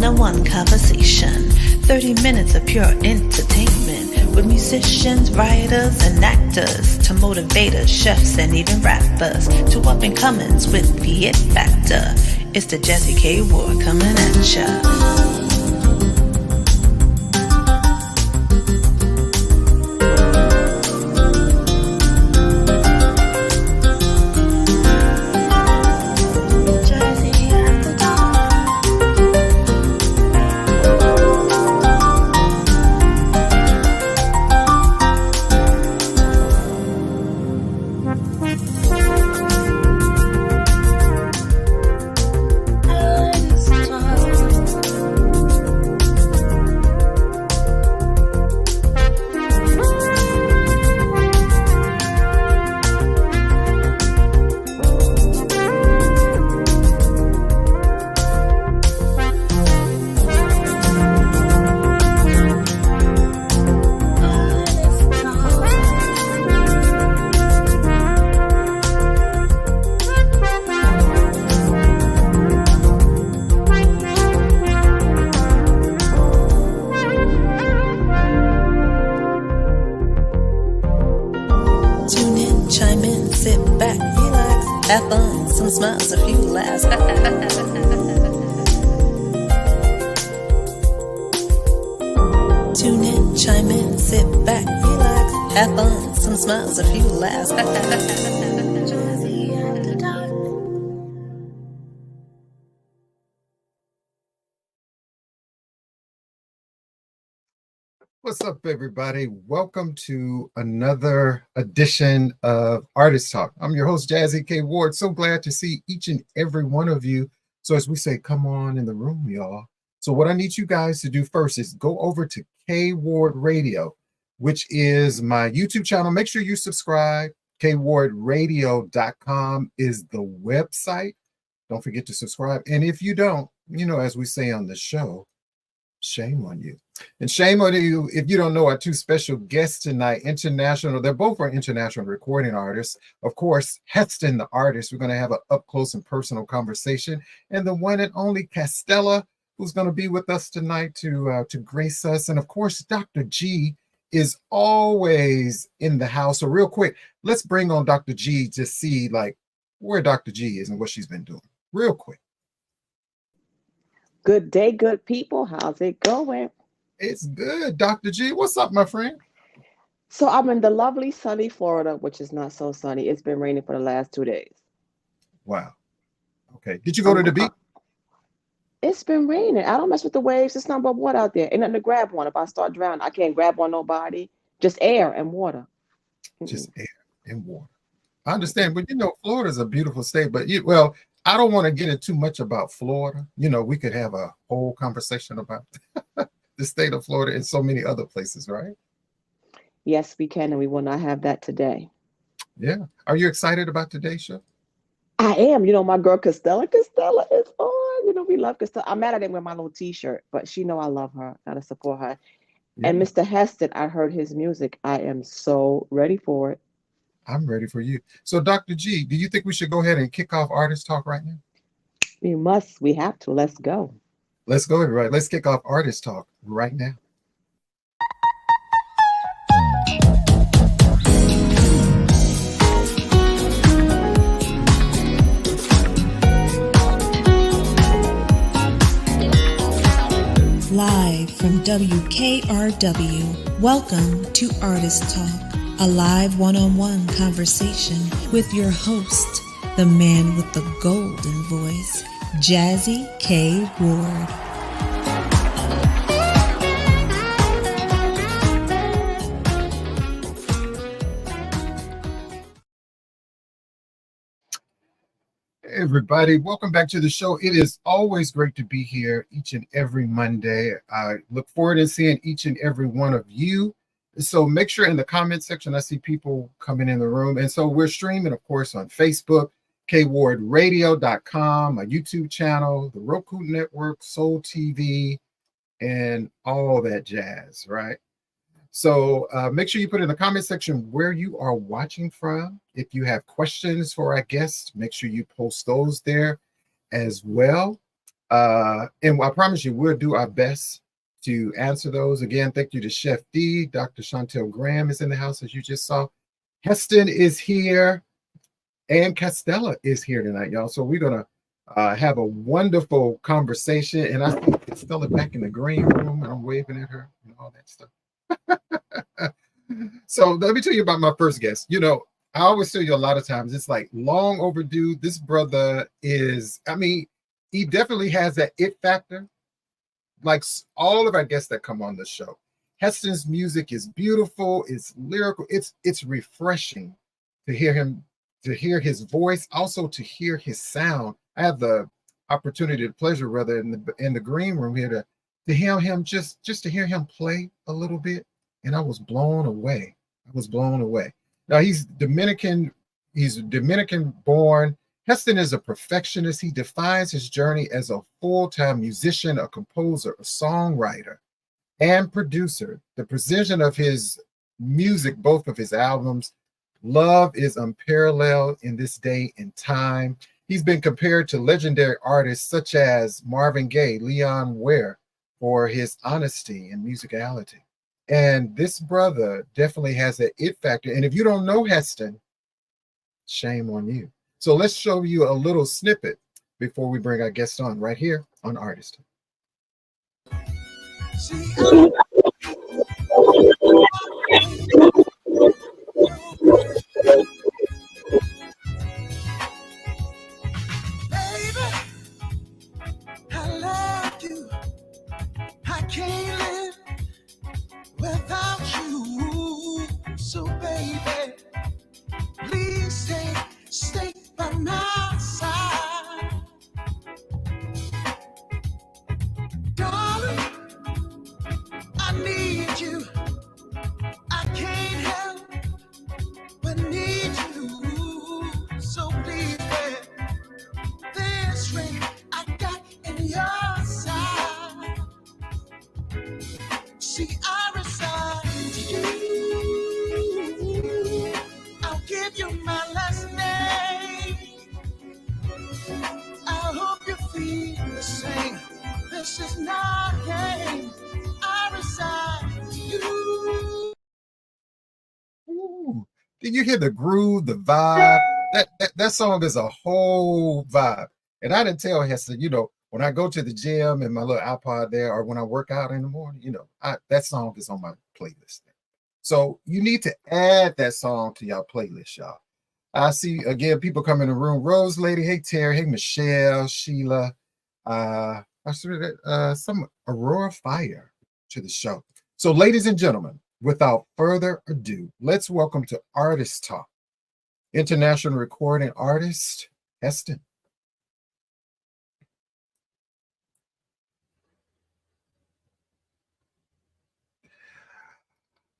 one-on-one conversation. 30 minutes of pure entertainment with musicians, writers, and actors to motivators, chefs, and even rappers to up-and-comers with the it factor. It's the Jazzie KWard coming at ya. Have fun, some smiles, a few laughs. Tune in, chime in, sit back, relax. Have fun, some smiles, a few laughs. What's up, everybody? Welcome to another edition of Artist Talk. I'm your host, Jazzie KWard. So glad to see each and every one of you. So as we say, come on in the room, y'all. So what I need you guys to do first is go over to KWard Radio, which is my YouTube channel. Make sure you subscribe. KWardRadio.com is the website. Don't forget to subscribe. And if you don't, as we say on the show, shame on you. And shame on you if you don't know our two special guests tonight, international. They're both our international recording artists. Of course, Heston, the artist. We're going to have an up close and personal conversation. And the one and only Castella, who's going to be with us tonight to grace us. And of course, Dr. G is always in the house. So real quick, let's bring on Dr. G to see where Dr. G is and what she's been doing. Real quick. Good day, good people. How's it going? It's good, Dr. G. What's up, my friend? So I'm in the lovely sunny Florida, which is not so sunny. It's been raining for the last 2 days. Wow. Okay. Did you go to the beach? It's been raining. I don't mess with the waves. It's not but water out there. Ain't nothing to grab one. If I start drowning, I can't grab on nobody. Just air and water. Just air and water. I understand, but Florida's a beautiful state. But I don't want to get into too much about Florida. We could have a whole conversation about the state of Florida and so many other places, right? Yes, we can, and we will not have that today. Yeah. Are you excited about today's show? I am. My girl Castella is on. We love Castella. I'm mad I didn't wear my little T-shirt, but she know I love her. Gotta support her. Yeah. And Mr. Heston, I heard his music. I am so ready for it. I'm ready for you. So, Dr. G, do you think we should go ahead and kick off Artist Talk right now? We must. We have to. Let's go. Let's go, everybody. Let's kick off Artist Talk right now. Live from WKRW, welcome to Artist Talk, a live one-on-one conversation with your host, the man with the golden voice, Jazzie KWard. Hey everybody, welcome back to the show. It is always great to be here each and every Monday. I look forward to seeing each and every one of you. So make sure in the comment section, I see people coming in the room. And so we're streaming, of course, on Facebook, KWardRadio.com, my YouTube channel, the Roku Network, Soul TV, and all that jazz, right? So make sure you put in the comment section where you are watching from. If you have questions for our guests, make sure you post those there as well. And I promise you, we'll do our best to answer those. Again, thank you to Chef D. Dr. Chantel Graham is in the house, as you just saw. Heston is here, and Castella is here tonight, y'all. So we're going to have a wonderful conversation. And I think Castella back in the green room, and I'm waving at her and all that stuff. So let me tell you about my first guest. You know, I always tell you a lot of times, it's like long overdue. This brother is, I mean, he definitely has that it factor. Like all of our guests that come on the show, Heston's music is beautiful, it's lyrical, it's refreshing to hear him, to hear his voice, also to hear his sound. I have the opportunity, the pleasure rather, in the green room here to hear him, just to hear him play a little bit, and I was blown away. I was blown away. Now he's Dominican born. Heston is a perfectionist. He defines his journey as a full-time musician, a composer, a songwriter, and producer. The precision of his music, both of his albums, love is unparalleled in this day and time. He's been compared to legendary artists such as Marvin Gaye, Leon Ware, for his honesty and musicality. And this brother definitely has that it factor. And if you don't know Heston, shame on you. So let's show you a little snippet before we bring our guest on right here on Artist. Baby, I love you. I can't live without you. So baby, please stay by my side. Darling, I need you. I can't help but need you. So please, baby, this ring I got in your side. See, I reside in you. I'll give you my last name. I hope you feel the same. This is not a game. I reside in you. Ooh, did you hear the groove, the vibe? That song is a whole vibe. And I didn't tell Heston, you know, when I go to the gym and my little iPod there, or when I work out in the morning, you know, that song is on my playlist. So you need to add that song to your playlist, y'all. I see again people come in the room. Rose Lady, hey Terry, hey Michelle, Sheila, I see that some Aurora Fire to the show. So, ladies and gentlemen, without further ado, let's welcome to Artist Talk, international recording artist Heston.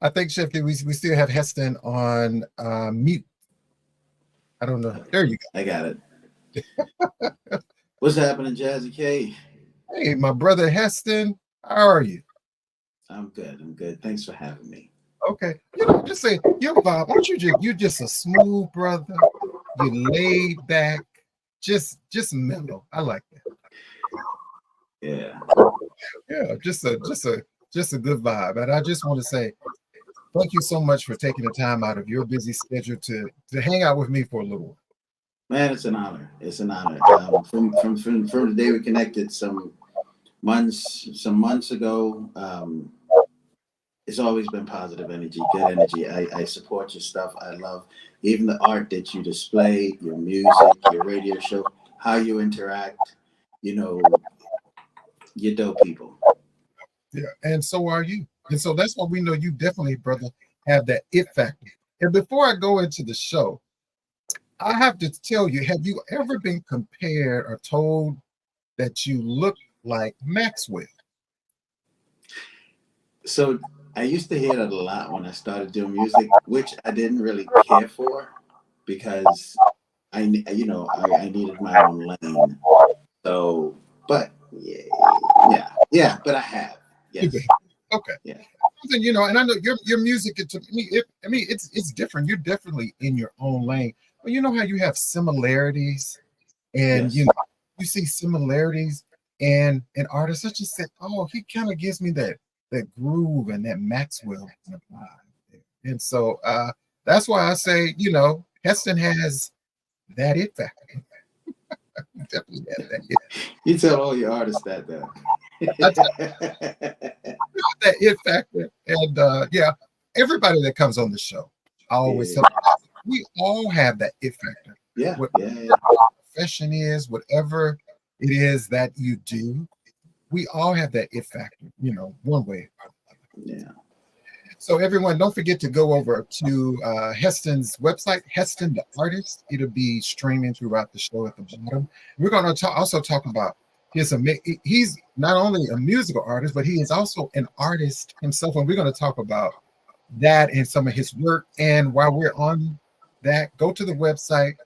I think, Chef, we still have Heston on mute. I don't know. There you go. I got it. What's happening, Jazzie K? Hey, my brother Heston. How are you? I'm good. I'm good. Thanks for having me. Okay. You know, just say your vibe. Aren't you're just a smooth brother. You laid back, just mellow. I like that. Yeah. Yeah, just a good vibe. And I just want to say thank you so much for taking the time out of your busy schedule to hang out with me for a little while. Man, it's an honor. It's an honor. From the day we connected some months ago, it's always been positive energy, good energy. I support your stuff. I love even the art that you display, your music, your radio show, how you interact. You know, you're dope people. Yeah, and so are you. And so that's why we know you definitely, brother, have that it factor. And before I go into the show, I have to tell you, have you ever been compared or told that you look like Maxwell? So I used to hear that a lot when I started doing music, which I didn't really care for because I needed my own lane. So, but yeah, but I have. Yes. Okay. Yeah. Something, you know, and I know your music, to me, it's different. You're definitely in your own lane. But you know how you have similarities, and Yes. you know, you see similarities, And an artist, I just said, oh, he kind of gives me that groove and that Maxwell kind of vibe. And so that's why I say, Heston has that it factor. Definitely has that it. You tell all your artists that, though. That it factor. And yeah, everybody that comes on the show, I always tell them, we all have that it factor. Yeah. Whatever your profession is, whatever it is that you do, we all have that it factor, one way or another. Yeah. So everyone, don't forget to go over to Heston's website, Heston the Artist. It'll be streaming throughout the show at the bottom. We're going to also talk about he's not only a musical artist, but he is also an artist himself. And we're going to talk about that and some of his work. And while we're on that, go to the website,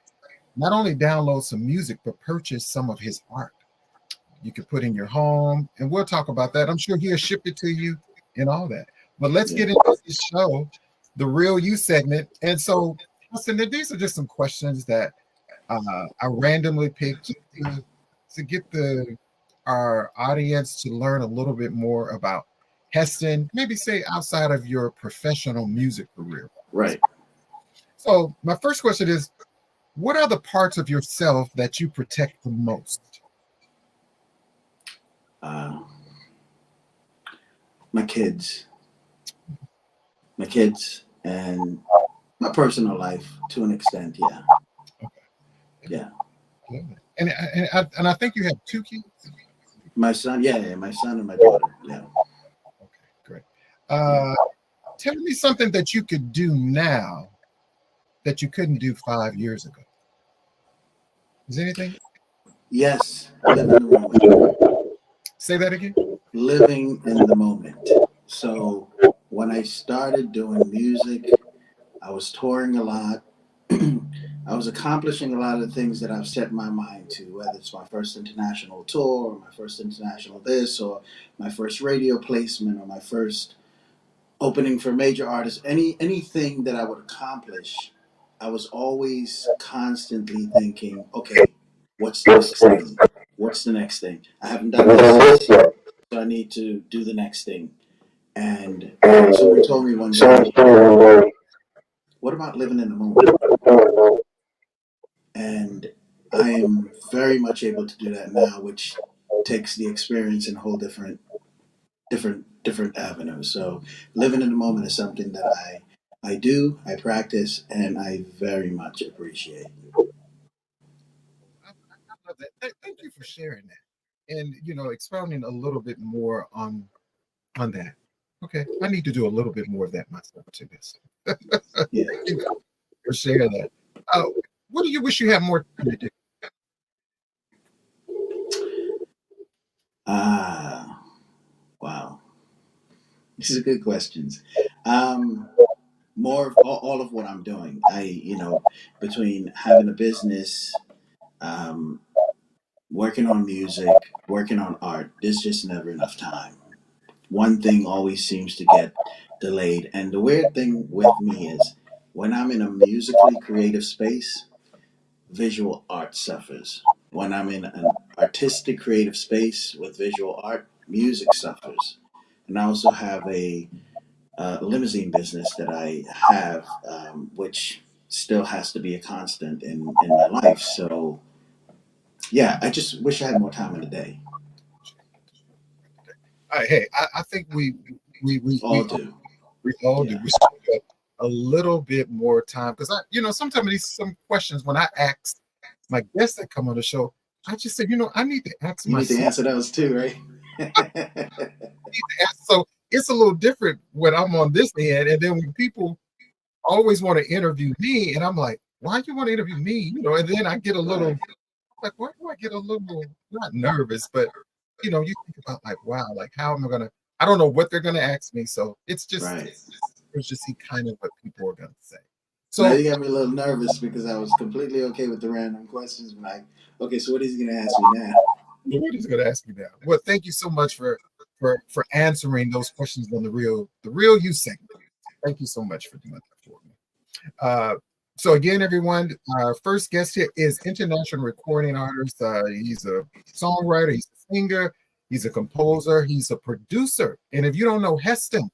not only download some music, but purchase some of his art. You can put in your home, and we'll talk about that. I'm sure he'll ship it to you and all that. But let's get into this show, the Real You segment. And so, listen, these are just some questions that I randomly picked to get our audience to learn a little bit more about Heston, maybe say outside of your professional music career. Right. So my first question is, what are the parts of yourself that you protect the most? My kids, and my personal life to an extent. Yeah. Okay. Yeah. And I think you have 2 kids. My son, my son and my daughter. Yeah. Okay, great. Tell me something that you could do now that you couldn't do 5 years ago. Is there anything? Yes. Live in the moment. Say that again. Living in the moment. So when I started doing music, I was touring a lot. I was accomplishing a lot of the things that I've set my mind to, whether it's my first international tour, or my first international this, or my first radio placement, or my first opening for major artists. Anything that I would accomplish, I was always constantly thinking, okay, what's the next thing? What's the next thing? I haven't done this, so I need to do the next thing. And someone told me one day, what about living in the moment? And I am very much able to do that now, which takes the experience in a whole different avenues. So living in the moment is something that I do, I practice, and I very much appreciate. I love that. Thank you for sharing that, and expounding a little bit more on that. Okay, I need to do a little bit more of that myself to this. Yeah. Thank you for sharing that. What do you wish you had more time to do? Wow. These are good questions. More of all of what I'm doing. Between having a business, working on music, working on art, there's just never enough time. One thing always seems to get delayed. And the weird thing with me is when I'm in a musically creative space, visual art suffers. When I'm in an artistic creative space with visual art, music suffers. And I also have a limousine business that I have, which still has to be a constant in my life. So, yeah, I just wish I had more time in the day. Hey, I think we all do. We all do. We should have a little bit more time because sometimes some questions when I ask my guests that come on the show, I just say, I need to ask myself. You need to answer those too, right? So it's a little different when I'm on this end, and then when people always want to interview me, and I'm like, why do you want to interview me? And then I get a little like, why do I get a little not nervous, but you think about like, wow, like how am I gonna? I don't know what they're gonna ask me, so it's just it's just see kind of what people are gonna say. So now you got me a little nervous because I was completely okay with the random questions. But like, okay, so what is he gonna ask me now? What is he gonna ask me now? Well, thank you so much for answering those questions on the real you segment. Thank you so much for doing that for me. So again, everyone, our first guest here is international recording artist. He's a songwriter, he's a singer, he's a composer, he's a producer. And if you don't know Heston,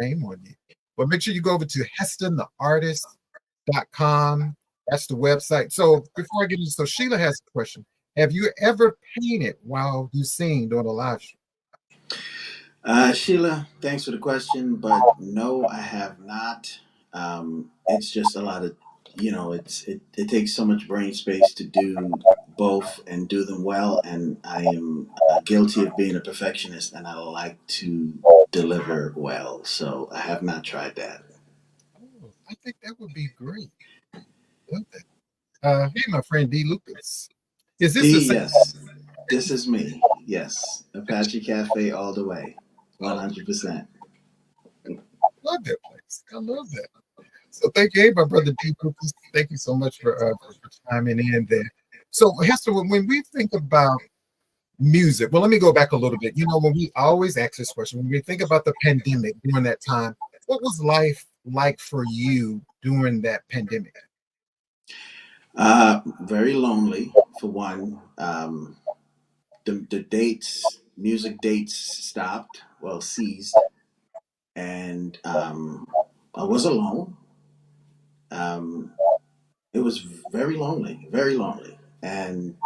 shame on you. But make sure you go over to HestonTheArtist.com. That's the website. So before I get into so Sheila has a question. Have you ever painted while you sing during a live show? Sheila, thanks for the question, but no, I have not. It's just a lot of, it takes so much brain space to do both and do them well, and I am guilty of being a perfectionist, and I like to deliver well, so I have not tried that. Oh, I think that would be great. Love that. Hey, my friend D. Lucas. Is this the D, same? yes, this is me. Yes, Apache Cafe all the way, 100%. I love that place. I love that. So thank you, hey, my brother D. Lucas. Thank you so much for chiming in there. So Hester, when we think about music, well, let me go back a little bit. You know, when we always ask this question, when we think about the pandemic during that time, what was life like for you during that pandemic? Very lonely for one. The dates, music dates stopped, well, ceased, and I was alone. Um, it was very lonely, and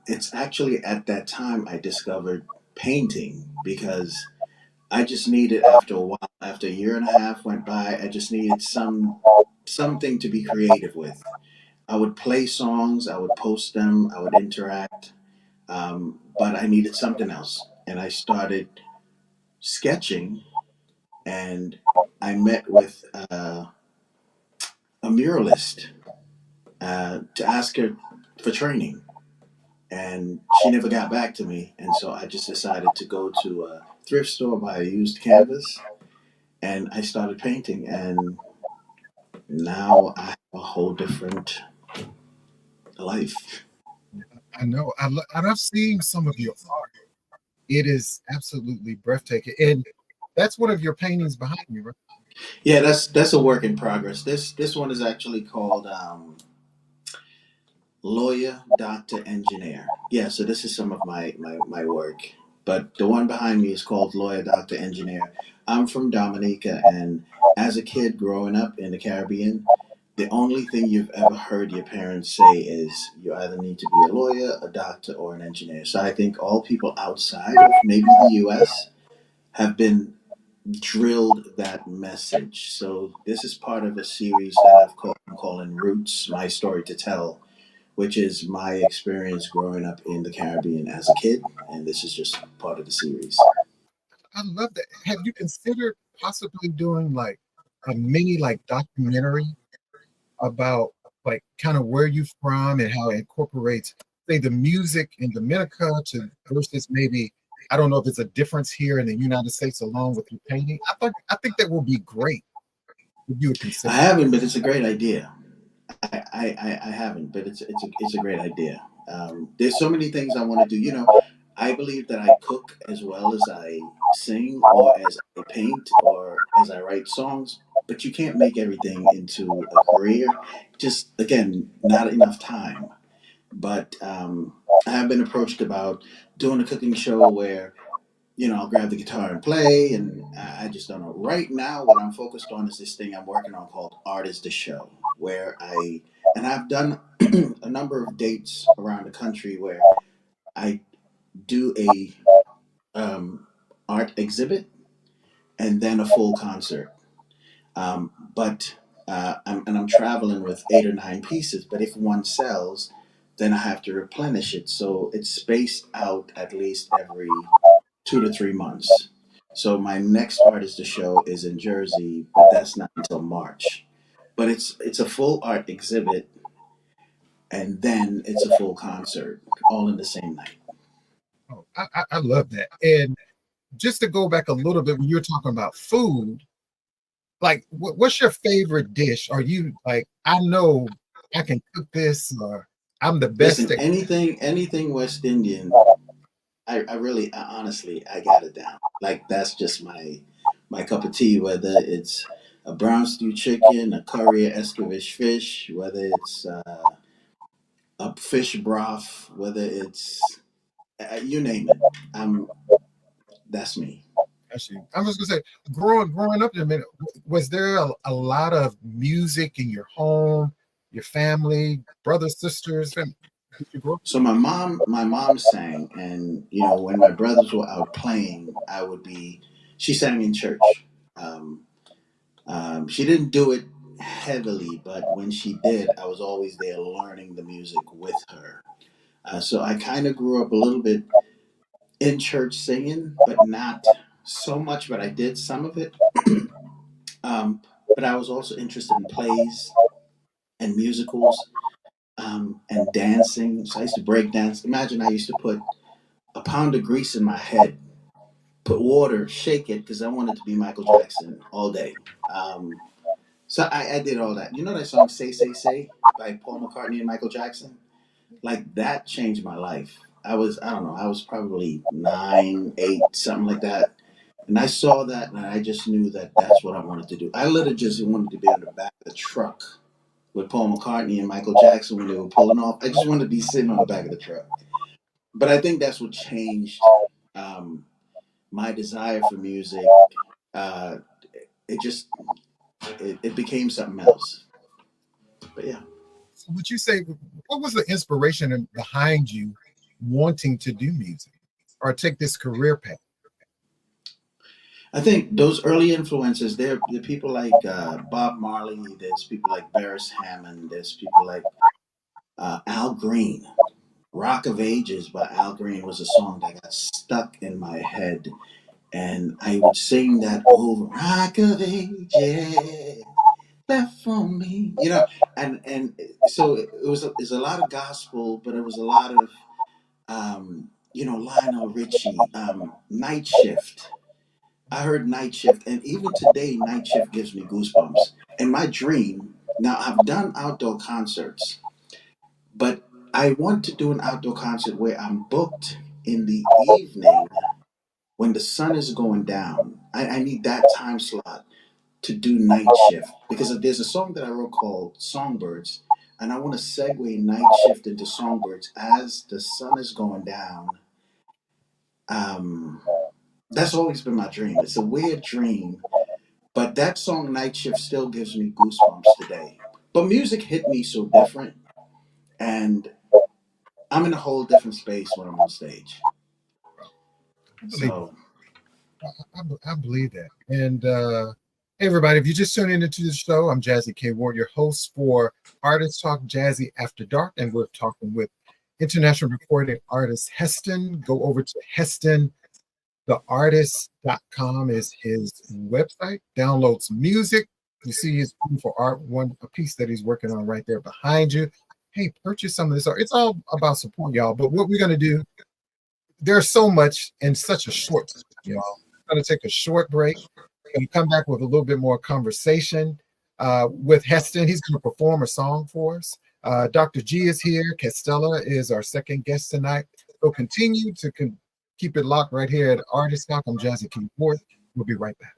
it's actually at that time I discovered painting because I just needed after a while, after a year and a half went by, I just needed something to be creative with. I would play songs, I would post them, I would interact, but I needed something else, and I started sketching, and I met with a muralist to ask her for training, and she never got back to me, and so I just decided to go to a thrift store, buy a used canvas, and I started painting, and now I have a whole different life. I know. And I've seen some of your art. It is absolutely breathtaking. And that's one of your paintings behind me, right? Yeah, that's a work in progress. This one is actually called lawyer, doctor, engineer. Yeah, so this is some of my work. But the one behind me is called lawyer, doctor, engineer. I'm from Dominica, and as a kid growing up in the Caribbean, the only thing you've ever heard your parents say is you either need to be a lawyer, a doctor, or an engineer. So I think all people outside of maybe the US have been drilled that message. So this is part of a series that I'm calling Roots, My Story to Tell, which is my experience growing up in the Caribbean as a kid, and this is just part of the series. I love that. Have you considered possibly doing like a mini like documentary about like kind of where you're from and how it incorporates, say, the music in Dominica to versus maybe I don't know if it's a difference here in the United States along with your painting. I think that will be great if you would I consider. haven't, but it's a great idea. I haven't, but it's a great idea. There's so many things I want to do. I believe that I cook as well as I sing, or as I paint, or as I write songs. But you can't make everything into a career. Just again, not enough time. But I have been approached about doing a cooking show where I'll grab the guitar and play, and I just don't know. Right now, what I'm focused on is this thing I'm working on called Art is the Show, where I've done a number of dates around the country where I do a art exhibit and then a full concert. But I'm traveling with 8 or 9 pieces. But if one sells, then I have to replenish it. So it's spaced out at least every 2 to 3 months. So my next artist to show is in Jersey, but that's not until March. But it's a full art exhibit, and then it's a full concert, all in the same night. Oh, I love that. And just to go back a little bit, when you're talking about food, like what's your favorite dish? Are you like, I know I can cook this, or I'm the best Listen, at anything West Indian, I really, honestly, I got it down. Like that's just my cup of tea. Whether it's a brown stew chicken, a curry or escabeche fish, whether it's a fish broth, whether it's you name it. That's me. Actually, I was gonna say, growing up in a minute, was there a lot of music in your home, your family, brothers, sisters? Did you grow up? So my mom sang, and when my brothers were out playing, I would be. She sang in church. Um, she didn't do it heavily, but when she did, I was always there learning the music with her. So I kind of grew up a little bit in church singing, but not so much. But I did some of it. But I was also interested in plays and musicals and dancing. So I used to break dance. Imagine I used to put a pound of grease in my head, put water, shake it because I wanted to be Michael Jackson all day. So I did all that. You know that song "Say Say Say" by Paul McCartney and Michael Jackson? Like that changed my life. I don't know, I was probably 9, 8, something like that. And I saw that and I just knew that that's what I wanted to do. I literally just wanted to be on the back of the truck with Paul McCartney and Michael Jackson when they were pulling off. I just wanted to be sitting on the back of the truck. But I think that's what changed um, my desire for music. Uh, it just it became something else. But yeah. So would you say, what was the inspiration behind you wanting to do music or take this career path? I think those early influences, there are people like Bob Marley, there's people like Barris Hammond, there's people like Al Green. Rock of Ages by Al Green was a song that got stuck in my head, and I would sing that over. Rock of Ages, left for me, and so it's a lot of gospel, but it was a lot of Lionel Richie, Night Shift. I heard Night Shift, and even today, Night Shift gives me goosebumps. In my dream, now I've done outdoor concerts, but I want to do an outdoor concert where I'm booked in the evening when the sun is going down. I need that time slot to do Night Shift because there's a song that I wrote called Songbirds, and I want to segue Night Shift into Songbirds as the sun is going down. Um, that's always been my dream. It's a weird dream, but that song Night Shift still gives me goosebumps today. But music hit me so different, and I'm in a whole different space when I'm on stage. I believe, So I believe that. And hey, everybody, if you just tuned into the show, I'm Jazzie KWard, your host for Artist Talk Jazzie After Dark, and we're talking with international recording artist Heston. Go over to Heston. TheArtist.com is his website. Download some music. You see his beautiful art, a piece that he's working on right there behind you. Hey, purchase some of this art. It's all about support, y'all. But what we're going to do, there's so much in such a short time, y'all. We're going to take a short break and come back with a little bit more conversation with Heston. He's going to perform a song for us. Dr. G is here. Castella is our second guest tonight. So continue to keep it locked right here at Artist Talk. I'm Jazzie KWard. We'll be right back.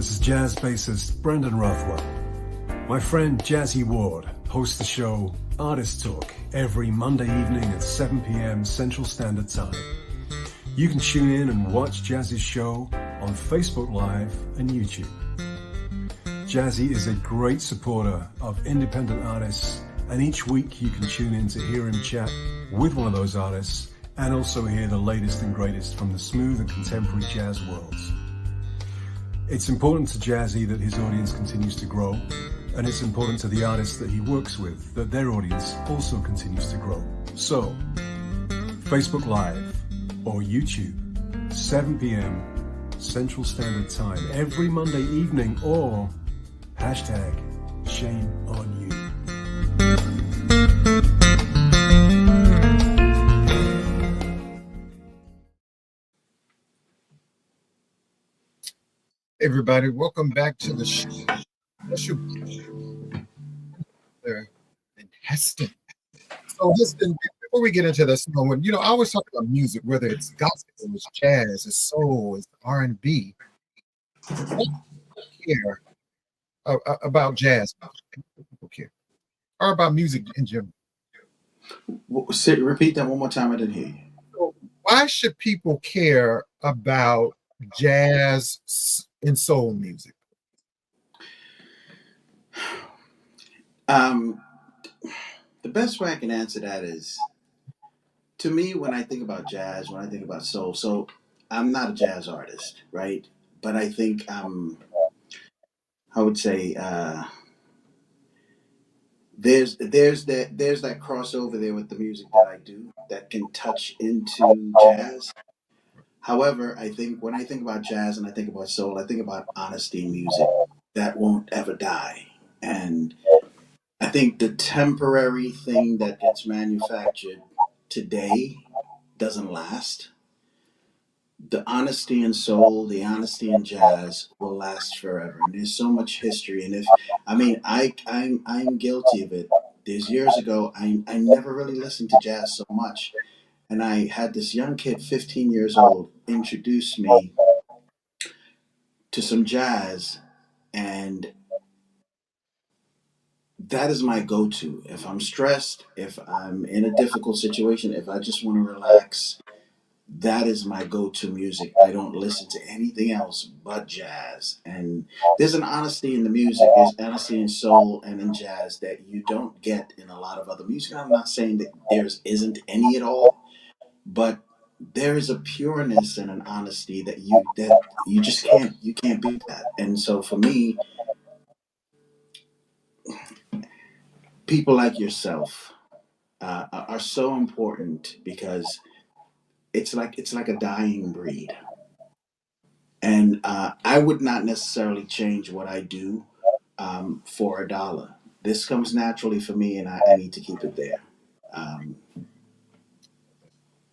This is jazz bassist Brendan Rothwell. My friend Jazzie Ward hosts the show Artist Talk every Monday evening at 7 p.m. Central Standard Time. You can tune in and watch Jazzie's show on Facebook Live and YouTube. Jazzie is a great supporter of independent artists, and each week you can tune in to hear him chat with one of those artists and also hear the latest and greatest from the smooth and contemporary jazz worlds. It's important to Jazzie that his audience continues to grow, and it's important to the artists that he works with that their audience also continues to grow. So, Facebook Live or YouTube, 7 p.m. Central Standard Time every Monday evening, or hashtag shame on you. Everybody, welcome back to the show. There in Heston. So Heston, before we get into this song, when I always talk about music, whether it's gospel, it's jazz, it's soul, it's R&B. What care about jazz? People care, or about music in general. Repeat that one more time. I didn't hear you. So why should people care about jazz and soul music? The best way I can answer that is, to me, when I think about jazz, when I think about soul, so I'm not a jazz artist, right? But I think I would say there's that crossover there with the music that I do that can touch into jazz. However, I think when I think about jazz and I think about soul, I think about honesty music that won't ever die. And I think the temporary thing that gets manufactured today doesn't last. The honesty in soul, the honesty in jazz will last forever. And there's so much history. And if I mean, I'm guilty of it. There's years ago, I never really listened to jazz so much, and I had this young kid, 15 years old, introduce me to some jazz, and that is my go-to. If I'm stressed, if I'm in a difficult situation, if I just want to relax, that is my go-to music. I don't listen to anything else but jazz. And there's an honesty in the music, there's honesty in soul and in jazz that you don't get in a lot of other music. I'm not saying that there isn't any at all, but there is a pureness and an honesty that you just can't beat that. And so for me, people like yourself are so important, because it's like a dying breed. And I would not necessarily change what I do for a dollar. This comes naturally for me, and I need to keep it there. Um,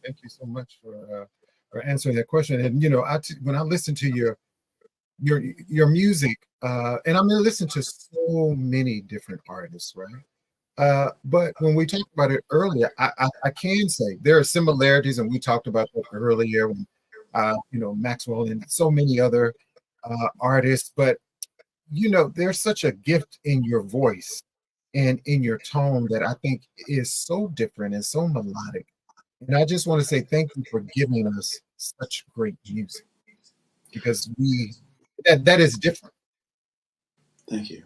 Thank you so much for answering that question. And when I listen to your music, and I'm gonna listen to so many different artists, right? But when we talked about it earlier, I can say there are similarities, and we talked about that earlier when Maxwell and so many other artists. But there's such a gift in your voice and in your tone that I think is so different and so melodic. And I just want to say thank you for giving us such great music, because that is different. Thank you.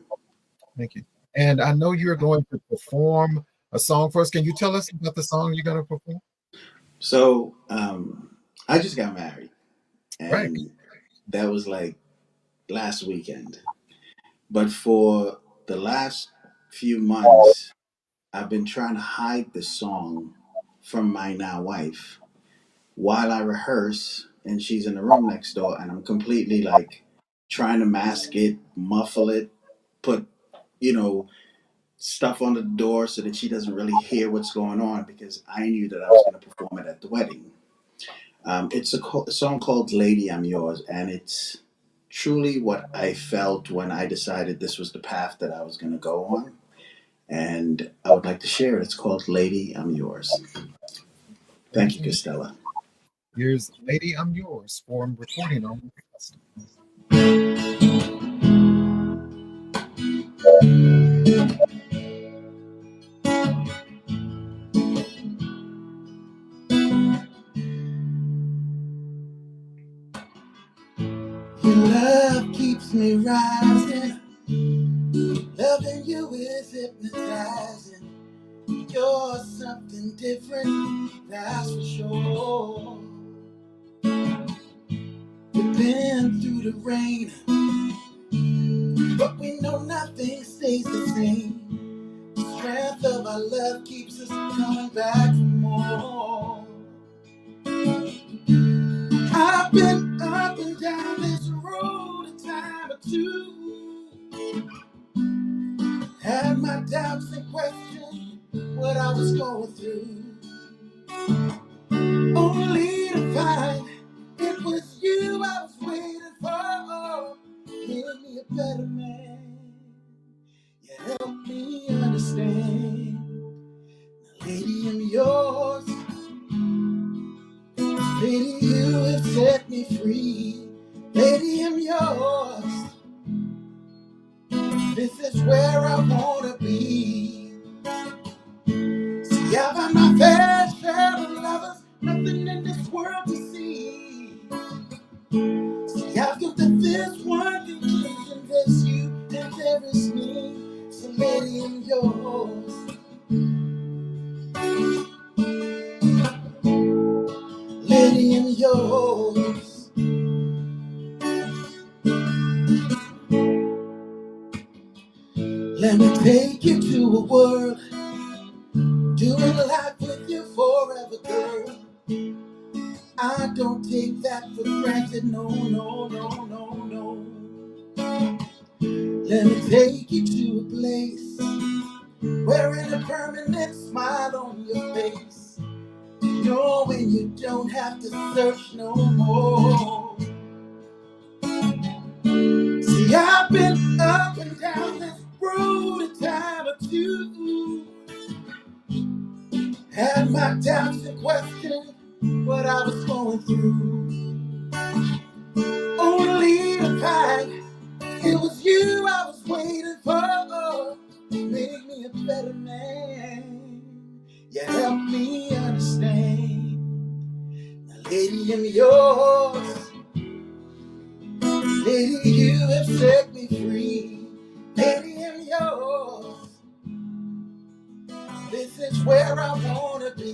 Thank you. And I know you're going to perform a song for us. Can you tell us about the song you're going to perform? So I just got married, Right. and that was like last weekend. But for the last few months, I've been trying to hide the song from my now wife while I rehearse, and she's in the room next door, and I'm completely like trying to mask it, muffle it, put, you know, stuff on the door so that she doesn't really hear what's going on, because I knew that I was going to perform it at the wedding. It's a song called Lady, I'm Yours, and it's truly what I felt when I decided this was the path that I was going to go on. And I would like to share it. It's called Lady, I'm Yours. Thank you, Castella. Here's Lady, I'm Yours for recording on Heston. Your love keeps me rising. Loving you is hypnotizing. You're something different, that's for sure. We've been through the rain, but we know nothing stays the same. The strength of our love keeps us coming back for more. I've been up and down this road a time or two. Had my doubts and questioned what I was going through. Only to find it was you I was waiting for. Made me a better man. You helped me understand. Now, lady, I'm yours. set me free. Lady, I'm yours. This is where I wanna be. See, I've had my fair share of lovers, nothing in this world to see. See, I've come to this one conclusion: there's you and there is me. So, lady, I'm yours. Lady, I'm yours. Let me take you to a world, doing life with you forever, girl. I don't take that for granted, no, no, no, no, no. Let me take you to a place, wearing a permanent smile on your face, knowing you don't have to search no more. See, I've been up and down this road a time or two, had my doubts and questions what I was going through, only to find it was you I was waiting for. Make me a better man. You help me understand. Now, lady, I'm yours. Lady, you have set me free. Lady, I'm yours. This is where I wanna be.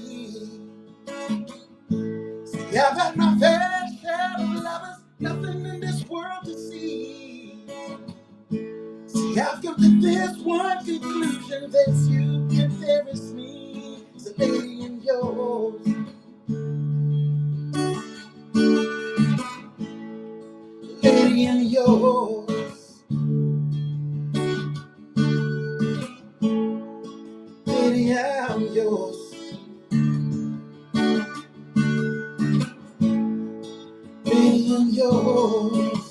See, I've had my fair share of lovers, nothing in this world to see. See, I've come to this one conclusion: there's you and there is me. So, lady, I'm yours. Lady, I'm yours. Lady, I'm yours. Lady, I'm yours.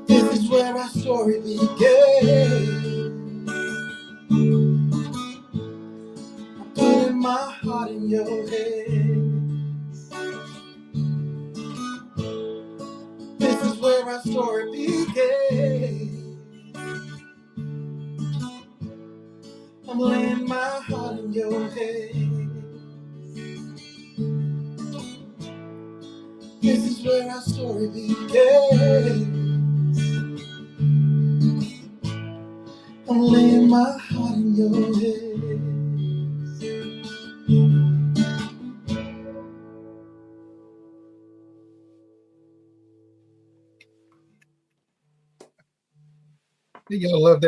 This is where our story began. I'm putting my heart in your hands. This is where our story began. I'm laying my heart in your hands. This is where our story began. I'm laying my heart in your hands. You gotta love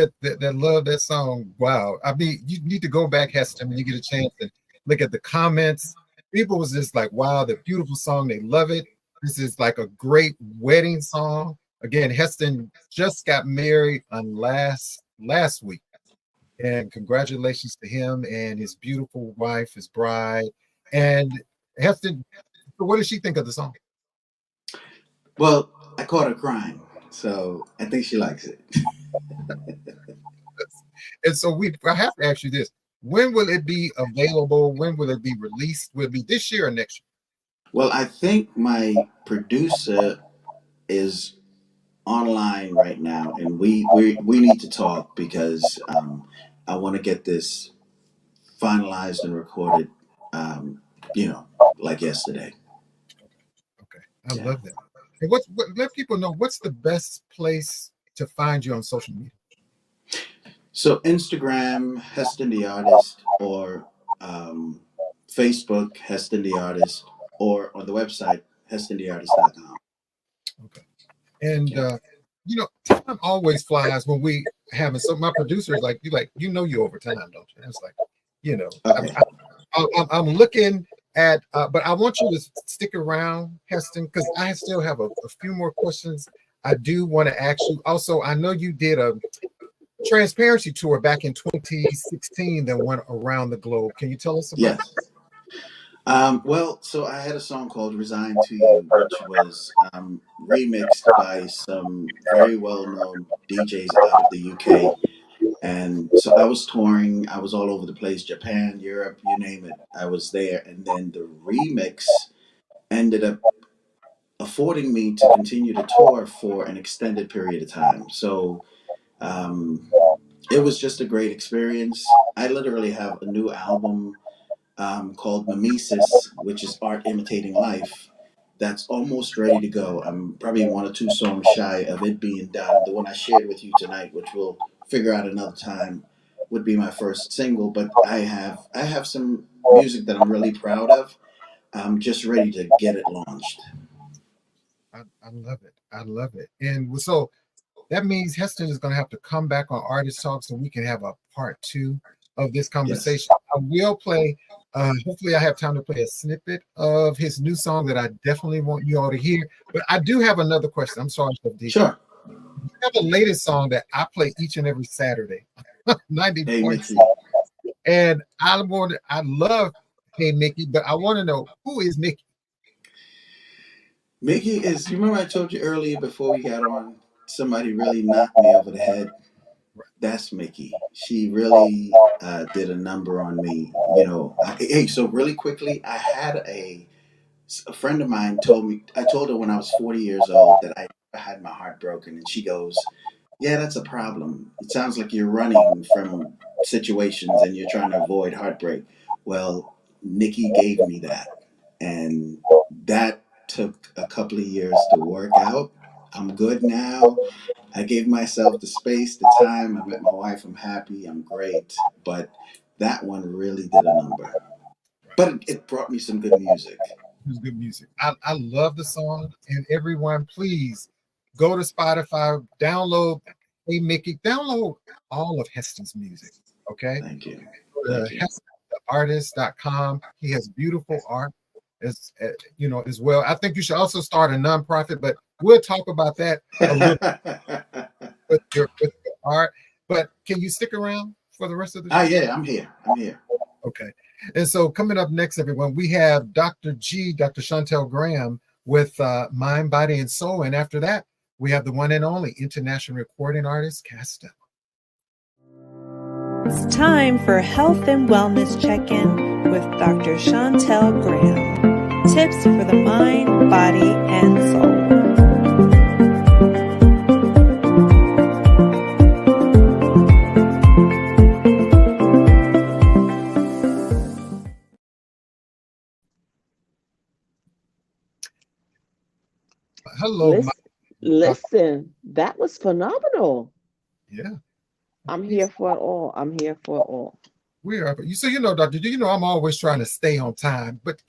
that song. Wow. I mean, you need to go back, Heston, when you get a chance and look at the comments. People was just like, wow, the beautiful song. They love it. This is like a great wedding song. Again, Heston just got married on last week. And congratulations to him and his beautiful wife, his bride. And Heston, what does she think of the song? Well, I caught her crying, so I think she likes it. And so I have to ask you this. When will it be available? When will it be released? Will it be this year or next year? Well, I think my producer is online right now, and we need to talk because I want to get this finalized and recorded, like yesterday. Okay. I love that. And what let people know what's the best place to find you on social media? So Instagram, Heston the Artist, or Facebook, Heston the Artist, or on the website, HestonTheArtist.com. Okay. And time always flies when we having so my producer is like, you're over time, don't you? And it's like, Okay. I'm looking at but I want you to stick around, Heston, because I still have a few more questions I do want to ask you. Also, I know you did a transparency tour back in 2016 that went around the globe. Can you tell us about Yes. Well, so I had a song called Resign to You, which was remixed by some very well-known DJs out of the UK. And so I was touring. I was all over the place, Japan, Europe, you name it. I was there. And then the remix ended up affording me to continue to tour for an extended period of time. So um, it was just a great experience. I literally have a new album called Mimesis, which is art imitating life. That's almost ready to go. I'm probably one or two songs shy of it being done. The one I shared with you tonight, which we'll figure out another time, would be my first single. But I have some music that I'm really proud of. I'm just ready to get it launched. I love it. I love it. And so that means Heston is going to have to come back on Artist Talk so we can have a part 2 of this Yes. conversation. I will play, hopefully I have time to play a snippet of his new song that I definitely want you all to hear. But I do have another question. I'm sorry, Chef D. Sure. You have the latest song that I play each and every Saturday, Hey, 90.6. Mickey. And I love Hey Mickey, but I want to know, who is Mickey? Mickey is, you remember I told you earlier before we got on, somebody really knocked me over the head? That's Mickey. She really did a number on me. Hey, so really quickly, I had a friend of mine told me, I told her when I was 40 years old that I had my heart broken. And she goes, yeah, that's a problem. It sounds like you're running from situations and you're trying to avoid heartbreak. Well, Nikki gave me that. And that took a couple of years to work out. I'm good now. I gave myself the space, the time. I met my wife. I'm happy. I'm great. But that one really did a number. But it brought me some good music. Who's good music. I love the song, and everyone, please go to Spotify, download Hey Mickey, download all of Heston's music. Okay, Thank you. go Thank to you. HestonTheArtist.com. He has beautiful art as well. I think you should also start a nonprofit, but we'll talk about that a little with your art. But can you stick around for the rest of the show? Yeah, I'm here. I'm here. Okay. And so coming up next, everyone, we have Dr. Chantel Graham with Mind, Body, and Soul. And after that, we have the one and only international recording artist, Castella. It's time for Health and Wellness Check-In with Dr. Chantel Graham. Tips for the mind, body, and soul. Hello. Listen, that was phenomenal. Yeah. I'm here for it all. I'm here for it all. We are. So, Doctor, I'm always trying to stay on time, but,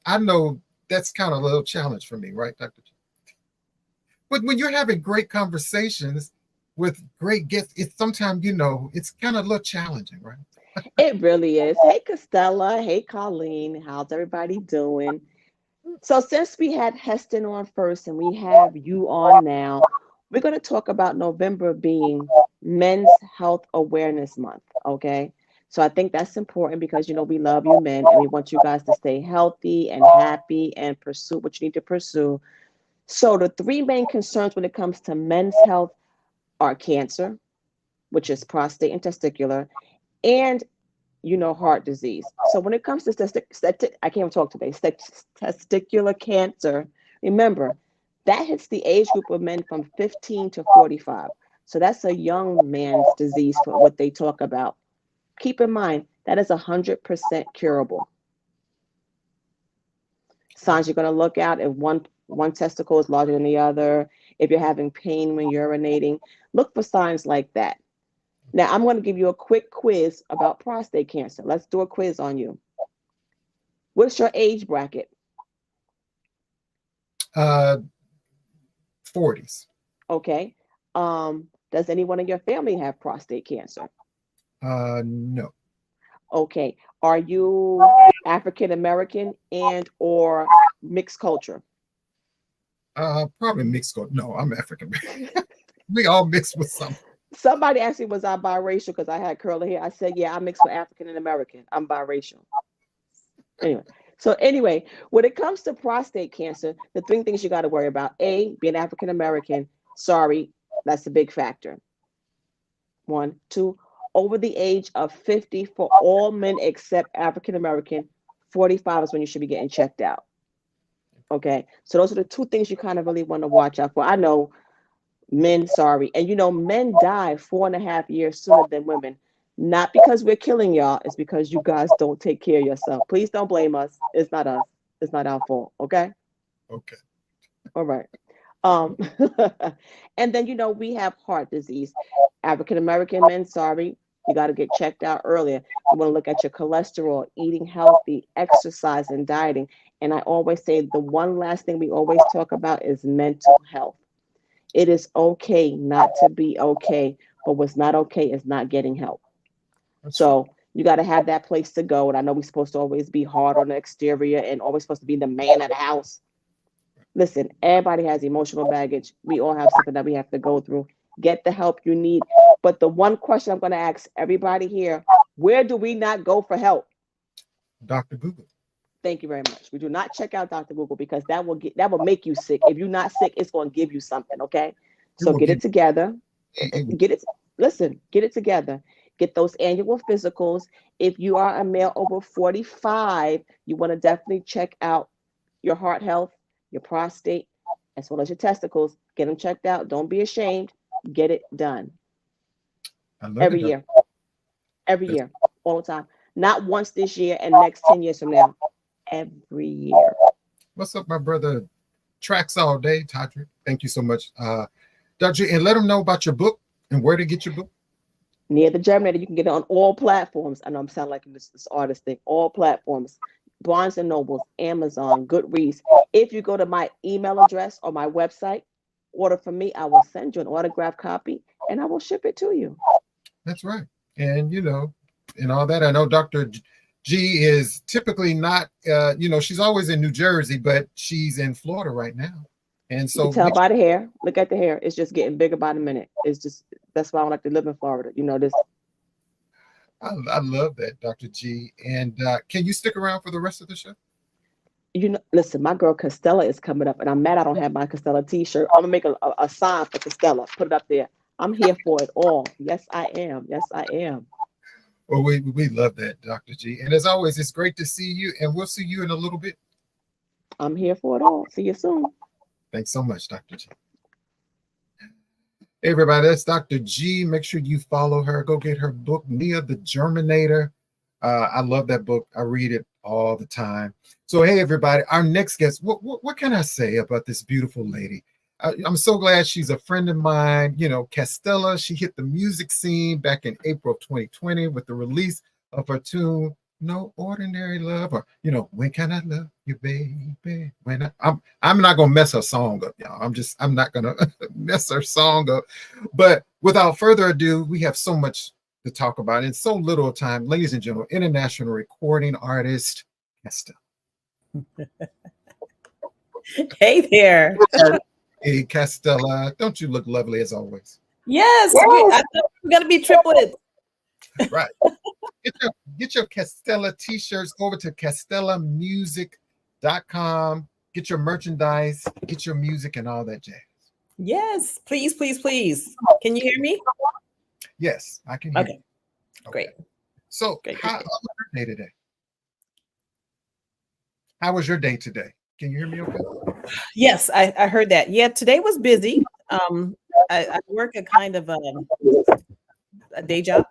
I know that's kind of a little challenge for me, right, Dr. But when you're having great conversations with great guests, it's sometimes, it's kind of a little challenging, right? It really is. Hey, Castella. Hey, Colleen. How's everybody doing? So since we had Heston on first and we have you on now, we're going to talk about November being Men's Health Awareness Month, okay? So I think that's important because, we love you men and we want you guys to stay healthy and happy and pursue what you need to pursue. So the three main concerns when it comes to men's health are cancer, which is prostate and testicular, and heart disease. So when it comes to I can't even talk today, testicular cancer, remember, that hits the age group of men from 15 to 45. So that's a young man's disease for what they talk about. Keep in mind, that is 100% curable. Signs you're going to look at if one testicle is larger than the other, if you're having pain when urinating, look for signs like that. Now, I'm going to give you a quick quiz about prostate cancer. Let's do a quiz on you. What's your age bracket? 40s. Okay. Does anyone in your family have prostate cancer? No. Okay. Are you African American and or mixed culture? Probably mixed. No, I'm African American. We all mixed with something. Somebody asked me, was I biracial because I had curly hair? I said, yeah, I'm mixed with African and American. I'm biracial. Anyway, when it comes to prostate cancer, the three things you got to worry about: A, being African American. Sorry, that's a big factor. One, two, over the age of 50 for all men except African American. 45 is when you should be getting checked out. Okay, so those are the two things you kind of really want to watch out for. I know men, sorry, and men die 4.5 years sooner than women. Not because we're killing y'all, it's because you guys don't take care of yourself. Please don't blame us. It's not us. It's not our fault. Okay. Okay. All right. And then we have heart disease. African American men, sorry, you got to get checked out earlier. You want to look at your cholesterol, eating healthy, exercise, and dieting. And I always say the one last thing we always talk about is mental health. It is okay not to be okay, but what's not okay is not getting help. So you got to have that place to go. And I know we're supposed to always be hard on the exterior and always supposed to be the man of the house. Listen, everybody has emotional baggage. We all have something that we have to go through. Get the help you need. But the one question I'm going to ask everybody here, where do we not go for help? Dr. Google. Thank you very much. We do not check out Dr. Google because that will make you sick. If you're not sick, it's going to give you something, okay? So get it together. Get it together. Get those annual physicals. If you are a male over 45, you want to definitely check out your heart health, your prostate, as well as your testicles. Get them checked out. Don't be ashamed. Get it done. Every year, all the time. Not once this year and next 10 years from now. Every year. What's up, my brother? Tracks all day, Tadrick. Thank you so much, Dr. And let them know about your book and where to get your book. Near the Germinator, you can get it on all platforms. I know I'm sounding like this artist thing. All platforms. Barnes and Nobles, Amazon, Goodreads. If you go to my email address or my website, order from me, I will send you an autographed copy and I will ship it to you. That's right. And and all that. I know Dr. G is typically not she's always in New Jersey, but she's in Florida right now. And so you can tell by the hair. Look at the hair. It's just getting bigger by the minute. It's just that's why I don't like to live in Florida. This. I love that, Dr. G. And can you stick around for the rest of the show? Listen, my girl Castella is coming up, and I'm mad I don't have my Castella t-shirt. I'm gonna make a sign for Castella. Put it up there. I'm here for it all. Yes, I am. Yes, I am. Well, we love that, Dr. G. And as always, it's great to see you, and we'll see you in a little bit. I'm here for it all. See you soon. Thanks so much, Dr. G. Hey, everybody, that's Dr. G. Make sure you follow her. Go get her book, Nia the Germinator. I love that book. I read it all the time. So, hey, everybody, our next guest, what can I say about this beautiful lady? I'm so glad she's a friend of mine. Castella, she hit the music scene back in April of 2020 with the release of her tune, No Ordinary Love, or, When Can I Love You, Baby? I'm not going to mess her song up, y'all. I'm not going to mess her song up. But without further ado, we have so much to talk about in so little time. Ladies and gentlemen, international recording artist, Castella. Hey there. Hey, Castella, don't you look lovely as always? Yes, I thought we were going to be triplets. Right. Get your Castella t-shirts over to castellamusic.com. Get your merchandise, get your music and all that jazz. Yes, please, please, please. Can you hear me? Yes, I can hear you. Okay, great. So how was your day today? How was your day today? Can you hear me okay? Yes, I heard that. Yeah, today was busy. I work a kind of a day job.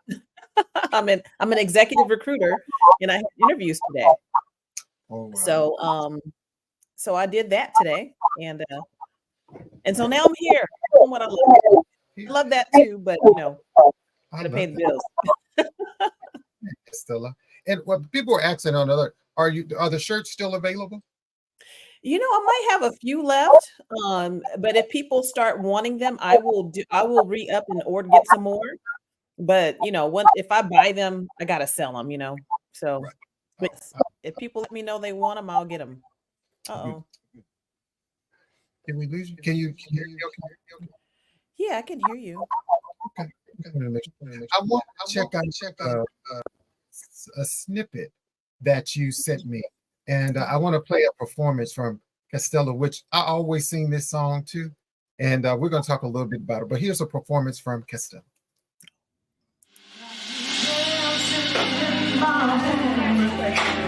I'm an executive recruiter, and I had interviews today. Oh, wow. So I did that today, and so now I'm here doing what I love. I love that too, but I pay the bills. Stella, and what people are asking on are the shirts still available? I might have a few left, but if people start wanting them, I will re-up and get some more. But if I buy them, I gotta sell them. So, right. But if people let me know they want them, I'll get them. Uh-oh. Can we lose you? Can you hear me? Yeah, I can hear you. Okay. I want to check out a snippet that you sent me. And I want to play a performance from Castella, which I always sing this song too. And we're going to talk a little bit about it. But here's a performance from Castella.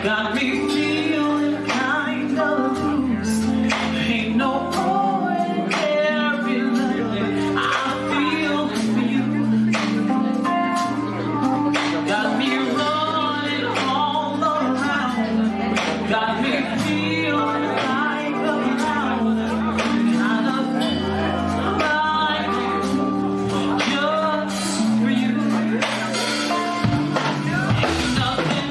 Got me feeling kind of loose. Ain't no ordinary love I feel for you. Got me running all around. Got me feeling like a cloud. Kind of like just for you. Nothing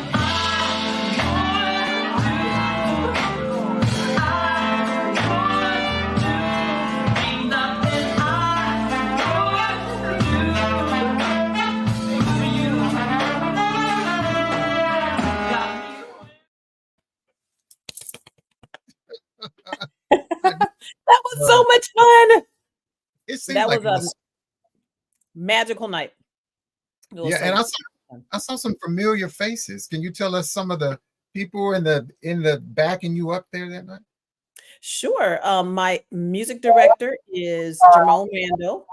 That was so much fun. It seems That like was a magical night. It was yeah, so and much fun. I saw some familiar faces. Can you tell us some of the people in the backing you up there that night? Sure. My music director is Jerome Randall.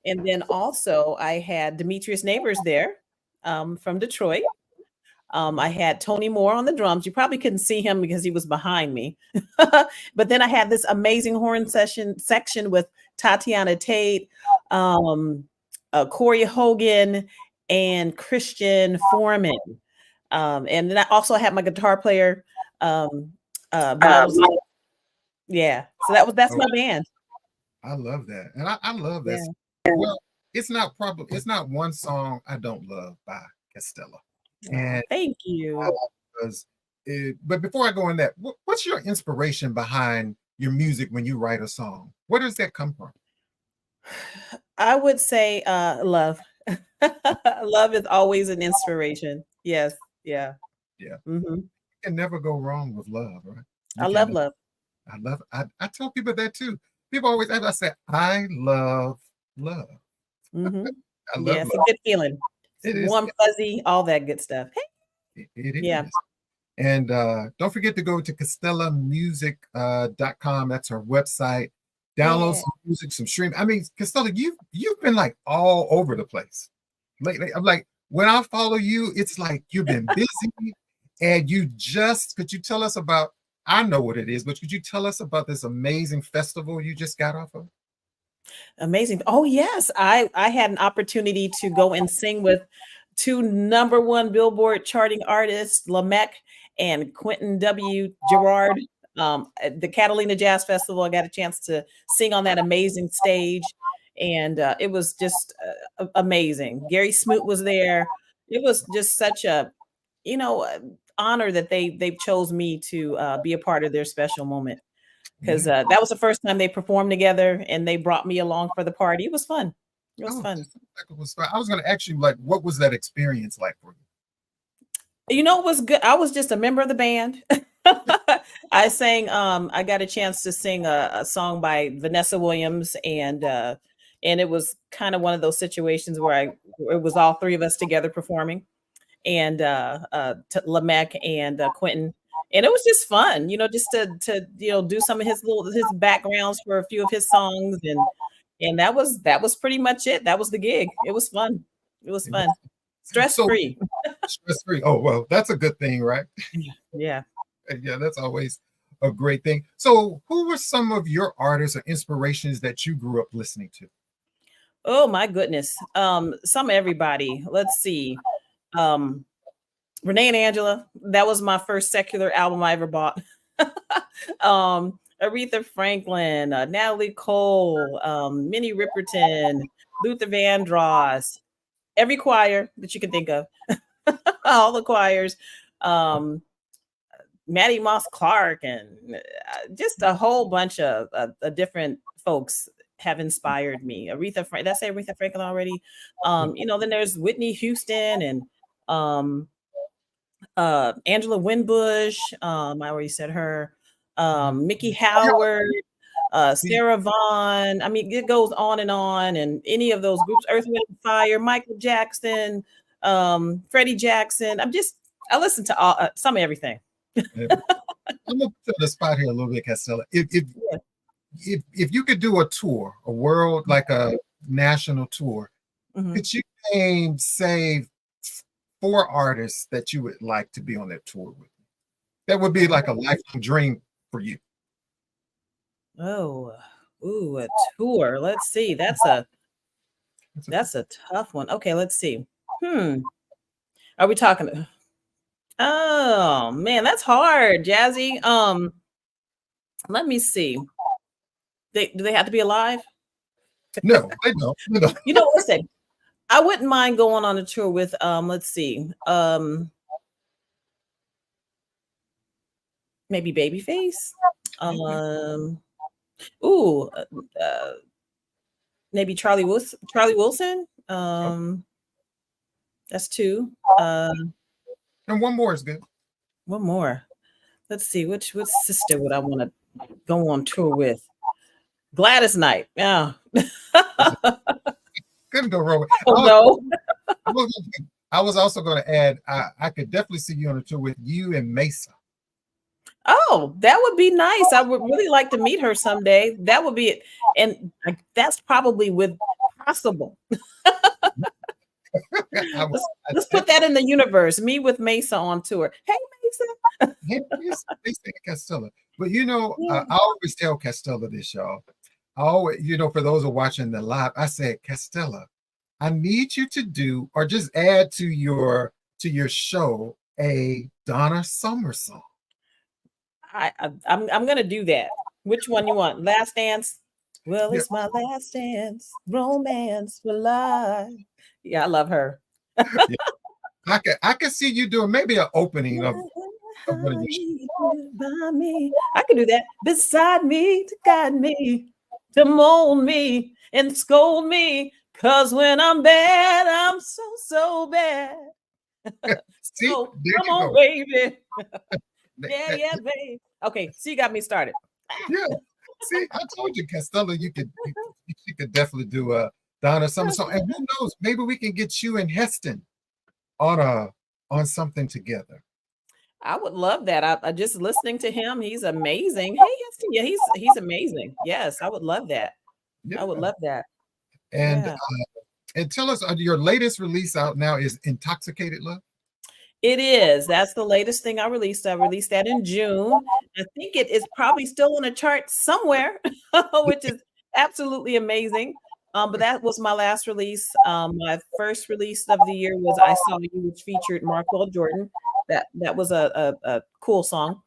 And then also I had Demetrius Neighbors there from Detroit. I had Tony Moore on the drums. You probably couldn't see him because he was behind me. But then I had this amazing horn section with Tatiana Tate, Corey Hogan, and Christian Foreman. And then I also had my guitar player. Yeah, so that's my band. I love that, and I love that. Yeah. Well, it's not one song I don't love by Castella. And Thank you. But before I go in that, what's your inspiration behind your music when you write a song? Where does that come from? I would say love. Love is always an inspiration. Yes. Yeah. Yeah. Mm-hmm. You can never go wrong with love, right? I love love. I love. I tell people that too. People always ask. I say, I love love. Mm-hmm. I love Yeah, it's love. a good feeling. It is. Warm, fuzzy, all that good stuff. It is. Yeah. And don't forget to go to CastellaMusic.com. That's her website. Download some music, some stream. I mean, Castella, you've been like all over the place lately. I'm like, when I follow you, it's like you've been busy, and could you tell us about? I know what it is, but could you tell us about this amazing festival you just got off of? Amazing. Oh, yes. I had an opportunity to go and sing with two #1 Billboard charting artists, Lamech and Quentin W. KWard. At the Catalina Jazz Festival, I got a chance to sing on that amazing stage. And it was just amazing. Gary Smoot was there. It was just such a, honor that they chose me to be a part of their special moment. Because that was the first time they performed together, and they brought me along for the party. It was fun. It was fun. It was fun. I was going to ask you, like, what was that experience like for you? It was good. I was just a member of the band. I sang. I got a chance to sing a song by Vanessa Williams, and it was kind of one of those situations where it was all three of us together performing, and Lamech and Quentin. And it was just fun, just to do some of his backgrounds for a few of his songs, and that was pretty much it. That was the gig. It was fun. It was fun. Stress-free. Stress-free. Oh, well, that's a good thing, right? Yeah. Yeah, that's always a great thing. So, who were some of your artists or inspirations that you grew up listening to? Oh my goodness. Some everybody. Let's see. Renee and Angela, that was my first secular album I ever bought. Aretha Franklin, Natalie Cole, Minnie Riperton, Luther Vandross, every choir that you can think of, all the choirs, Maddie Moss Clark, and just a whole bunch of different folks have inspired me. Did I say Aretha Franklin already? Then there's Whitney Houston and Angela Winbush. I already said her. Mickey Howard, Sarah Vaughan. I mean, it goes on. And any of those groups, Earth, Wind and Fire, Michael Jackson, Freddie Jackson. I listen to some of everything. I'm gonna put the spot here a little bit, Castella. If you could do a tour, a world, like a national tour, could you name, say, 4 artists that you would like to be on that tour with? That would be like a lifelong dream for you. Oh, ooh, a tour. Let's see. That's a tough one. Okay, let's see. Are we talking? Oh man, that's hard, Jazzie. Let me see. Do they have to be alive? No, they don't. No. You know, listen, I wouldn't mind going on a tour with let's see. Maybe Babyface. Ooh, maybe Charlie Wilson. That's 2. And one more is good. One more. Let's see. Which sister would I want to go on tour with? Gladys Knight. Yeah. Couldn't go wrong. Oh no. I was also going to add, I could definitely see you on a tour with you and Mesa. Oh, that would be nice. I would really like to meet her someday. That would be it. And that's probably with possible. Let's put that in the universe. Me with Mesa on tour. Hey, Mesa. Hey, Mesa and Castella. But you know, I always tell Castella this, y'all. I always, you know, for those who are watching the live, I said, Castella, I need you to do or just add to your show a Donna Summer song. I'm gonna do that. Which one you want? Last Dance? Well, it's my last dance. Romance for life. Yeah, I love her. Yeah. I can see you doing maybe an opening of one of your by me. I can do that. Beside me to guide me, to mold me and scold me. Cause when I'm bad, I'm so bad. See, so come on, baby. Yeah, babe. Okay, so you got me started. Yeah. See, I told you, Castella, you could definitely do a Donna Summer song. And who knows, maybe we can get you and Heston on something together. I would love that. I just listening to him, he's amazing. Hey, Heston, yeah, he's amazing. Yes, I would love that. Yeah. I would love that. And and tell us, your latest release out now is Intoxicated Love? It is. That's the latest thing I released. I released that in June. I think it is probably still on a chart somewhere, which is absolutely amazing. But that was my last release. My first release of the year was I Saw You, which featured Markwell Jordan. That was a cool song.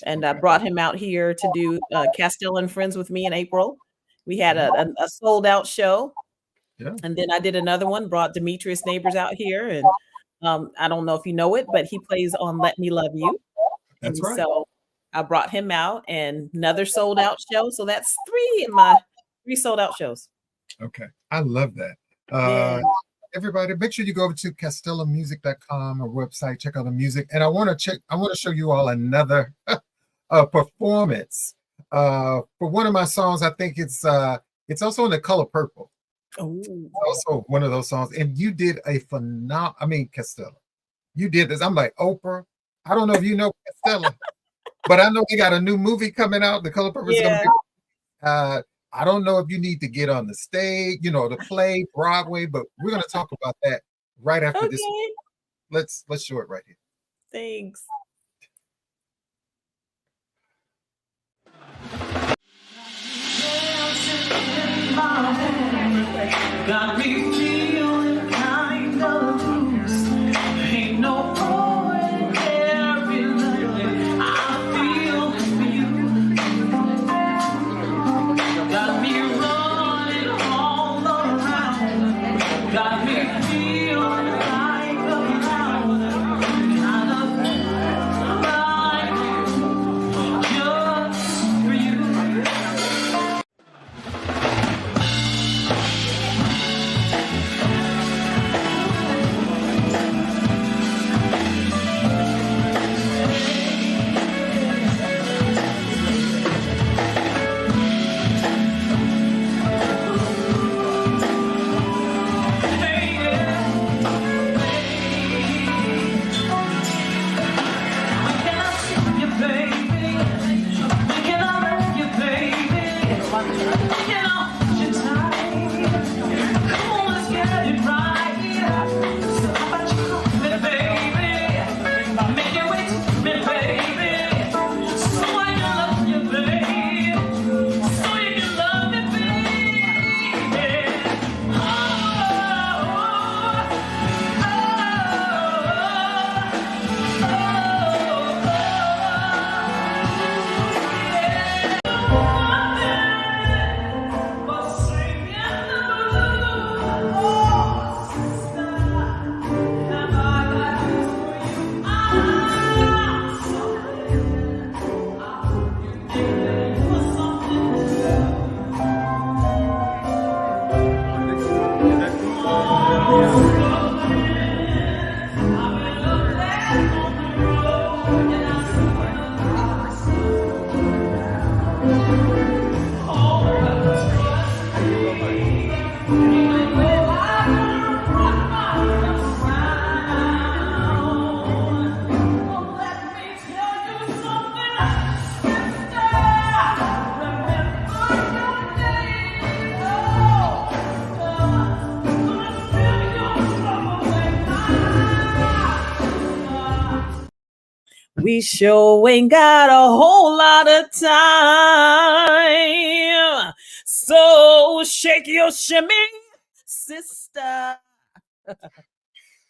And I brought him out here to do Castella and Friends with me in April. We had a sold out show. Yeah. And then I did another one, brought Demetrius Neighbors out here. And I don't know if you know it, but he plays on Let Me Love You. That's right. So I brought him out and another sold out show. So that's 3 in my 3 sold out shows. Okay. I love that. Everybody, make sure you go over to castellamusic.com or website, check out the music. And I want to show you all another performance for one of my songs. I think it's also in The Color Purple. Oh, also one of those songs. And you did a phenomenal, Castella, you did this. I'm like, Oprah, I don't know if you know Castella, but I know they got a new movie coming out. The Color Purple is going to be, I don't know if you need to get on the stage, to play Broadway, but we're going to talk about that right after this. Let's show it right here. Thanks. Got me feeling kind of loose. Ain't no ordinary love I feel for you. Got me running all around. Got me feeling like a loud kind of like just for you. We sure ain't got a whole lot of time. So shake your shimmy, sister.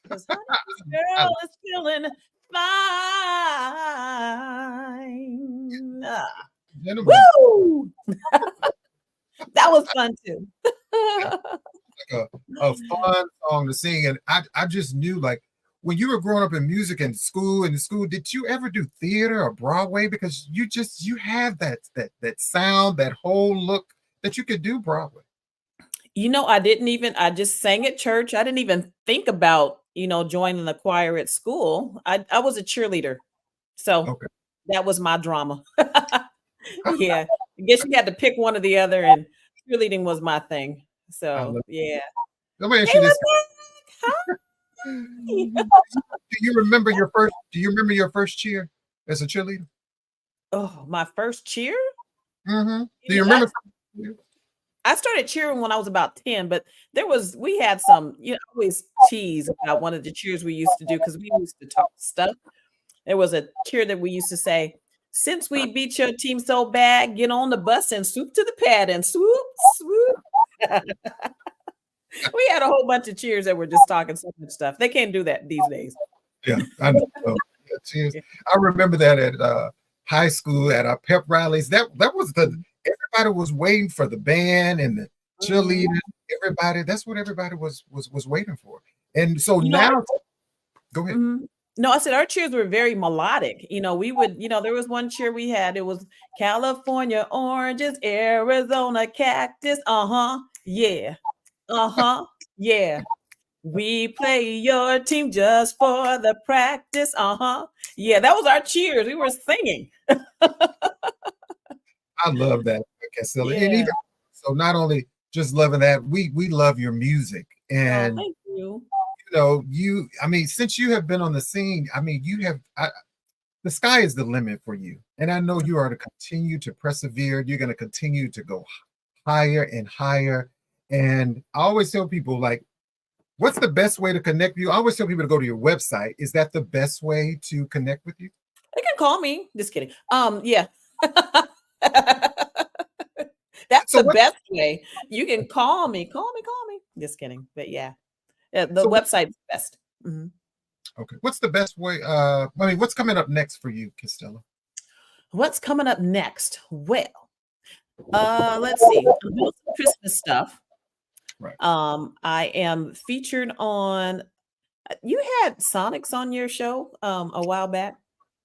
Because honey, this girl is feeling fine. Gentlemen, Woo! That was fun too. like a fun song to sing. And I just knew, like, when you were growing up in music and school, did you ever do theater or Broadway? Because you have that sound, that whole look that you could do Broadway. I just sang at church. I didn't even think about, joining the choir at school. I was a cheerleader. So Okay. that was my drama. Yeah. I guess you had to pick one or the other, and cheerleading was my thing. So yeah. Let me ask Hey, you this. Hi. Do you remember your first cheer as a cheerleader? Oh, my first cheer? Mm-hmm. Do you remember? I started cheering when I was about 10, but we had some, I always tease about one of the cheers we used to do because we used to talk stuff. There was a cheer that we used to say, since we beat your team so bad, get on the bus and swoop to the pad and swoop, swoop. We had a whole bunch of cheers that were just talking so much stuff. They can't do that these days. Yeah, I know. Cheers. I remember that at high school at our pep rallies. That was everybody was waiting for the band and the cheerleaders. Everybody, that's what everybody was waiting for. And so now, go ahead. Mm-hmm. No, I said our cheers were very melodic. We would, there was one cheer we had. It was California oranges, Arizona cactus. Yeah. Yeah. We play your team just for the practice. Yeah, that was our cheers. We were singing. I love that, Castella. Yeah. And even so, not only just loving that, we love your music. And thank you. Since you have been on the scene, the sky is the limit for you. And I know you are to continue to persevere. You're going to continue to go higher and higher. And I always tell people, like, what's the best way to connect with you? I always tell people to go to your website. Is that the best way to connect with you? They can call me. Just kidding. Yeah. That's the best way. You can call me. Call me. Just kidding. But yeah. The website's best. Mm-hmm. Okay. What's the best way? What's coming up next for you, Castella? What's coming up next? Well, let's see. I'm doing some Christmas stuff. Right. I am featured on. You had Sonics on your show a while back,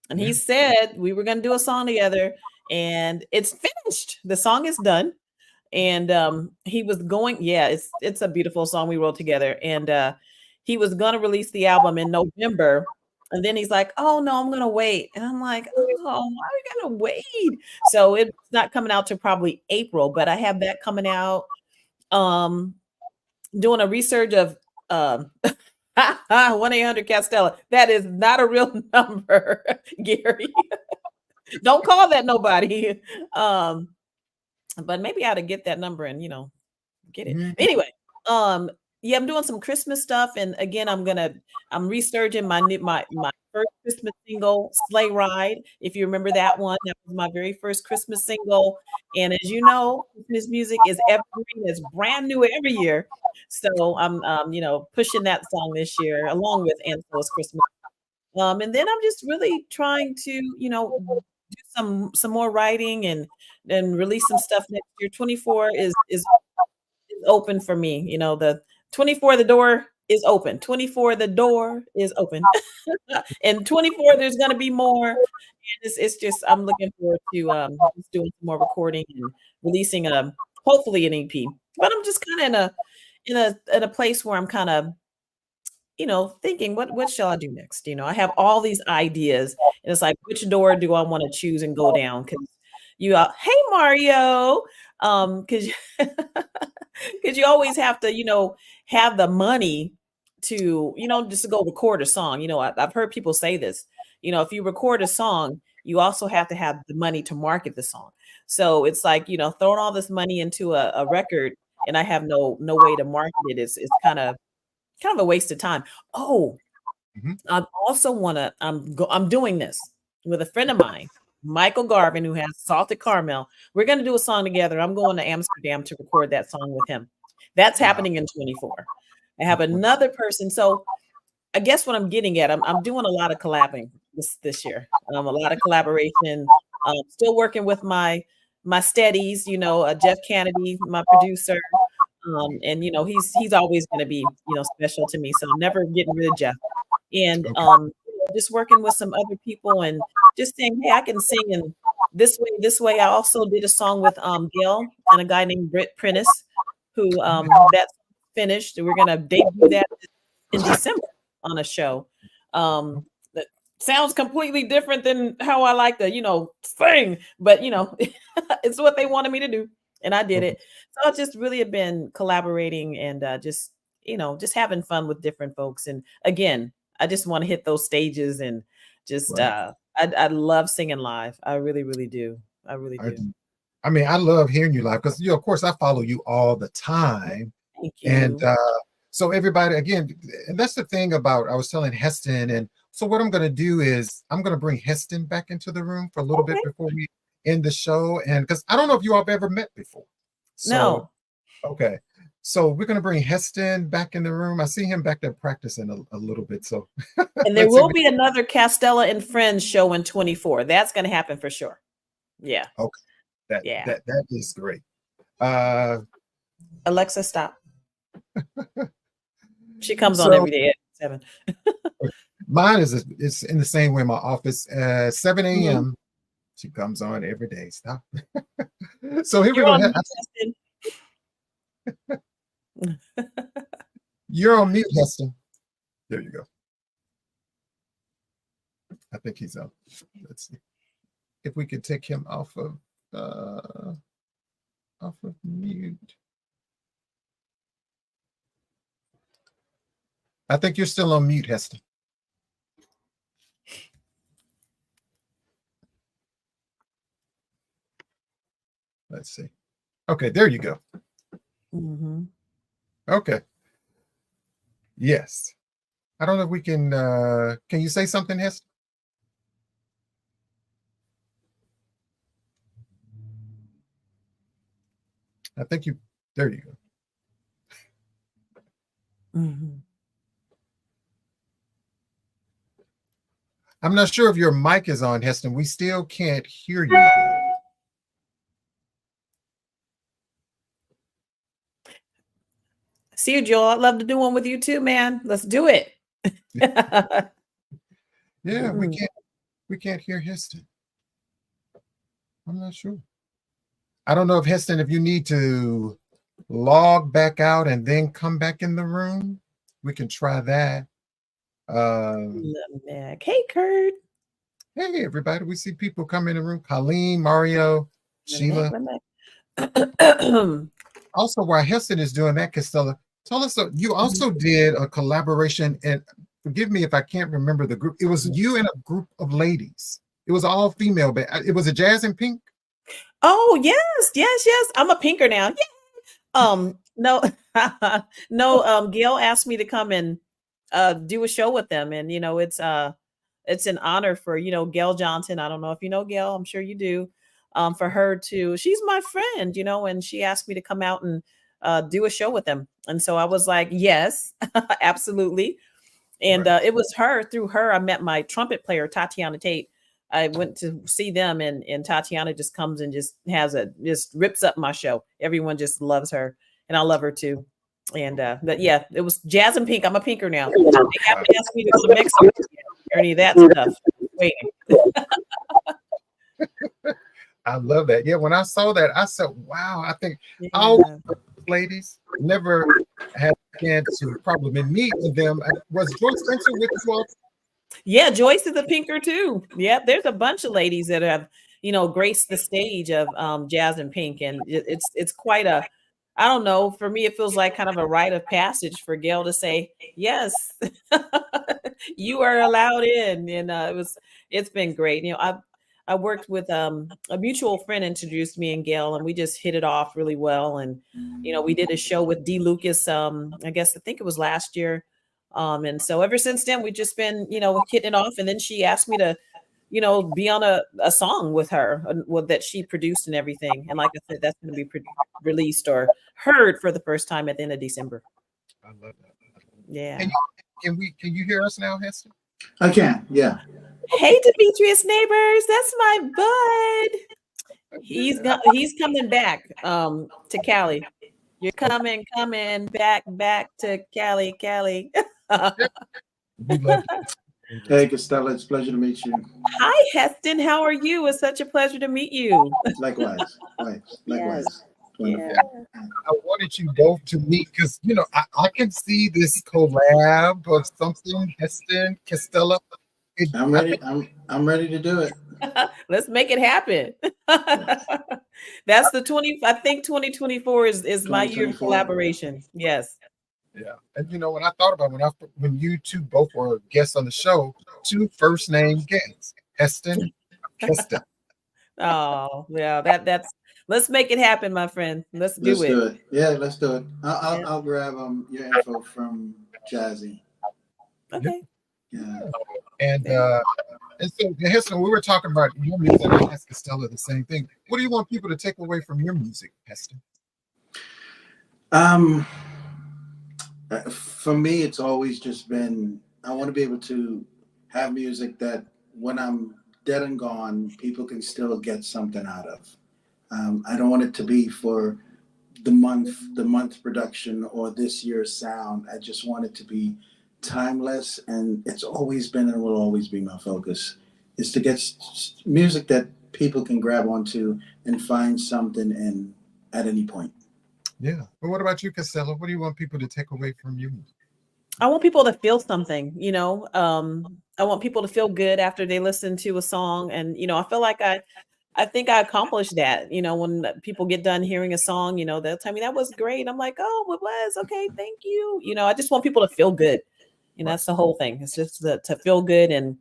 and he said we were going to do a song together, and it's finished. The song is done, and he was going. Yeah, it's a beautiful song we wrote together, and he was going to release the album in November. And then he's like, "Oh no, I'm gonna wait." And I'm like, "Oh, why are we gonna wait?" So it's not coming out till probably April, but I have that coming out. Doing a research of 1-800 Castella. That is not a real number, Gary. Don't call that nobody. But maybe I ought to get that number and get it. Mm-hmm. Anyway, yeah, I'm doing some Christmas stuff, and again, I'm resurging my first Christmas single, Sleigh Ride. If you remember that one, that was my very first Christmas single. And as you know, Christmas music is evergreen, it's brand new every year. So I'm pushing that song this year along with And So Is Christmas. And then I'm just really trying to, do some more writing and release some stuff next year. 24 is open for me. The 24, the door is open. 24, the door is open. And 24, there's going to be more. And it's just, I'm looking forward to just doing some more recording and releasing hopefully an EP. But I'm just kind of in a place where I'm kind of, thinking, what shall I do next? I have all these ideas, and it's like, which door do I want to choose and go down? Because hey Mario, because you always have to, have the money to, just to go record a song. I've heard people say this. If you record a song, you also have to have the money to market the song. So it's like, throwing all this money into a record, and I have no way to market it. It's kind of a waste of time. Oh, I also want to. I'm doing this. with a friend of mine, Michael Garvin, who has Salted Caramel. We're going to do a song together. I'm going to Amsterdam to record that song with him. That's Wow. happening in 24. I have another person. So I guess what I'm getting at, I'm doing a lot of collabing this year. A lot of collaboration. Still working with my steadies, Jeff Kennedy, my producer. And he's always going to be, special to me. So I'm never getting rid of Jeff. And just working with some other people and just saying, hey, I can sing in this way. I also did a song with Gail and a guy named Britt Prentice, who that's finished. We're gonna debut that in December on a show. That sounds completely different than how I like to, sing, but it's what they wanted me to do, and I did it. So I just really have been collaborating and just having fun with different folks. And again, I just want to hit those stages and just I love singing live. I really, really do. I really do. I mean, I love hearing you live because of course I follow you all the time. Thank you. And so everybody, again, and that's the thing about, I was telling Heston, and so what I'm going to do is I'm going to bring Heston back into the room for a little bit before we end the show. And because I don't know if you all have ever met before. So, no. Okay. So we're going to bring Heston back in the room. I see him back there practicing a little bit. So, and there will be another Castella and Friends show in 24. That's going to happen for sure. Yeah. Okay. That is great. Alexa, stop. She comes on every day at 7. Mine is in the same way. My office 7 a.m. She comes on every day. Stop. So here we go. You're on mute, Heston. There you go. I think he's on. Let's see if we could take him off of mute. I think you're still on mute, Heston. Let's see. Okay, there you go. Okay. Yes. I don't know if we can you say something, Heston? I think there you go. I'm not sure if your mic is on, Heston. We still can't hear you. See you, Joel. I'd love to do one with you too, man. Let's do it. Yeah, we can't hear Heston. I'm not sure. I don't know if Heston, if you need to log back out and then come back in the room, we can try that. Hey, Kurt. Hey, everybody. We see people come in the room. Colleen, Mario, Sheila. Also, while Heston is doing that, Castella, tell us, you also did a collaboration, and forgive me if I can't remember the group. It was you and a group of ladies. It was all female, but it was a Jazz and Pink. Oh, yes. I'm a pinker now. Yeah. No, Gail asked me to come and do a show with them, and it's an honor for Gail Johnson. I don't know if you know Gail. I'm sure you do. For her to, she's my friend, and she asked me to come out and do a show with them, and so I was like, yes, absolutely. And it was through her I met my trumpet player, Tatiana Tate. I went to see them, and Tatiana just comes and just just rips up my show. Everyone just loves her, and I love her too. And but yeah, it was Jazz and Pink. I'm a pinker now. They have to ask me to go to Mexico or any of that stuff. Waiting. I love that. Yeah, when I saw that, I said, wow, I think all ladies never had a chance to probably meet with them. Was Joyce Spencer with you all? Yeah, Joyce is a pinker too. Yeah, there's a bunch of ladies that have, graced the stage of Jazz and Pink. And it's quite a, I don't know, for me, it feels like kind of a rite of passage for Gail to say, yes, you are allowed in. And it's been great. I worked with a mutual friend introduced me and Gail, and we just hit it off really well. And, we did a show with D. Lucas, I think it was last year. And so ever since then, we've just been, hitting it off. And then she asked me to be on a song with her that she produced and everything. And like I said, that's going to be released or heard for the first time at the end of December. I love that. Yeah. Can you hear us now, Heston? I can, yeah. Hey, Demetrius neighbors, that's my bud. He's coming back to Cali. You're coming back to Cali. We love Hey, Castella, it's a pleasure to meet you. Hi, Heston. How are you? It's such a pleasure to meet you. Likewise. Yes. Wonderful. Yeah. I wanted you both to meet because I can see this collab or something, Heston, Castella. I'm ready. I'm ready to do it. Let's make it happen. That's I think 2024 is my year of collaboration. Yes. Yeah. And when I thought about when you two both were guests on the show, 2 first name guests, Heston, Castella. Oh, yeah, that's let's make it happen, my friend. Let's do it. Yeah, let's do it. I'll grab your info from Jazzie. Okay. Yeah. And so Heston, we were talking about your music. I asked Castella the same thing. What do you want people to take away from your music, Heston? For me, it's always just been, I want to be able to have music that when I'm dead and gone, people can still get something out of. I don't want it to be for the month production or this year's sound. I just want it to be timeless, and it's always been and will always be my focus, is to get music that people can grab onto and find something in at any point. Yeah. But what about you, Castella? What do you want people to take away from you? I want people to feel something, I want people to feel good after they listen to a song. And, I feel like I think I accomplished that. When people get done hearing a song, they'll tell me that was great. I'm like, oh, it was. Okay. Thank you. I just want people to feel good. That's the whole thing. It's just to feel good and,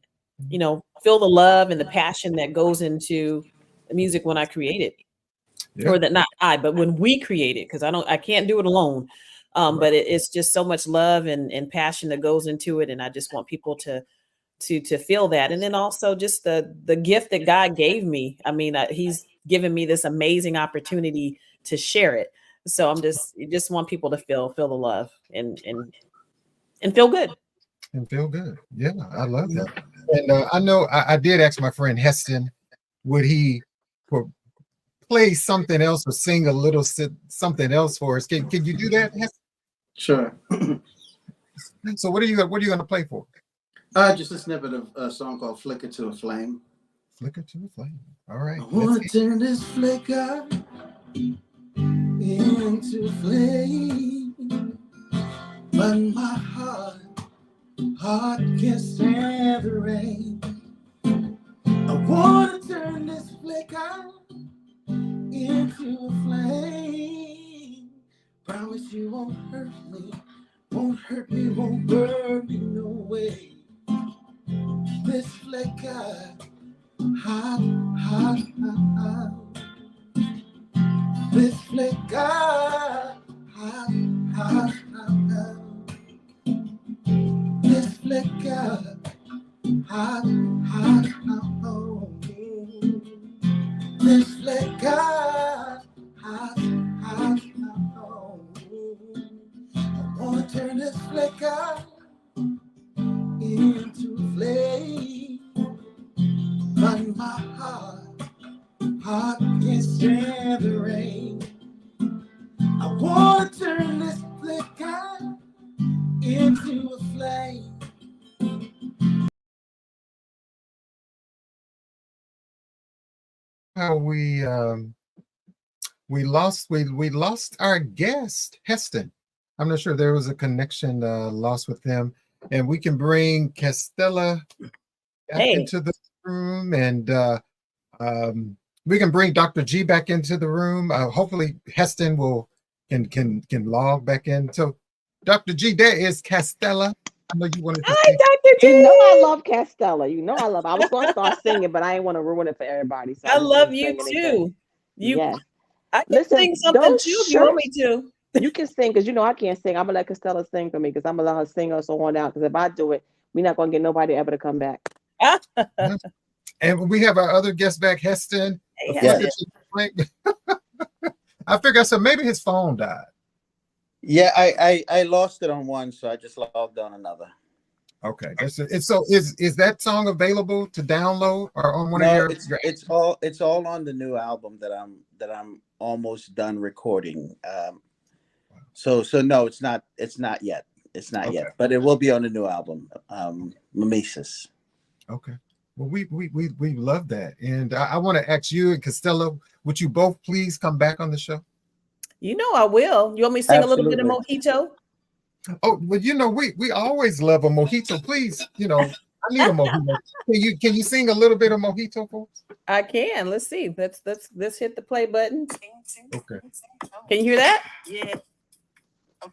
feel the love and the passion that goes into the music when I create it. Yeah. Or that not I, but when we create it, because I can't do it alone. But it's just so much love and passion that goes into it. And I just want people to feel that. And then also just the gift that God gave me. I mean, he's given me this amazing opportunity to share it. So just want people to feel the love and feel good. And feel good. Yeah, I love that. And I know I did ask my friend Heston, would he play something else or sing a little something else for us? Can you do that, Heston? Sure. So what are you going to play for? Just a snippet of a song called "Flicker to a Flame." Flicker to a flame. All right. I want to turn this flicker into flame, but my heart can't stand the rain. I want to turn this flicker into a flame. Promise you won't hurt me, won't burn me no way. This flicker, hot. This flicker, hot. This flicker, hot. This flicker, hot. I wanna turn this flicker into a flame, but my heart can't stand the rain. I wanna turn this flicker into a flame. How we lost our guest Heston. I'm not sure there was a connection lost with them, and we can bring Castella back into the room, and we can bring Dr. G back into the room. Hopefully Heston can log back in. So Dr. G, there is Castella. I know you wanted to Hi, say. Dr. G. I love Castella. I was going to start singing, but I didn't want to ruin it for everybody. So I love you too. Yes. I can sing something too if you want me to. You can sing because I can't sing. I'm gonna let Castella sing for me because I'm gonna let her sing us on out. Because if I do it, we're not gonna get nobody ever to come back. And we have our other guest back, Heston. Hey, I figured, I said maybe his phone died. Yeah, I lost it on one, so I just logged on another. Okay, that's it. So is that song available to download or on one of your? It's all on the new album that I'm almost done recording. So no, it's not yet. It's not yet, but it will be on the new album, Mimesis. Okay. Well, we love that, and I want to ask you and Castella, would you both please come back on the show? You know I will. You want me to sing a little bit of Mojito? Oh, well, you know we always love a mojito. Please, you know, I need a mojito. Can you sing a little bit of Mojito for us? I can. Let's see. Let's hit the play button. Okay. Can you hear that? Yeah.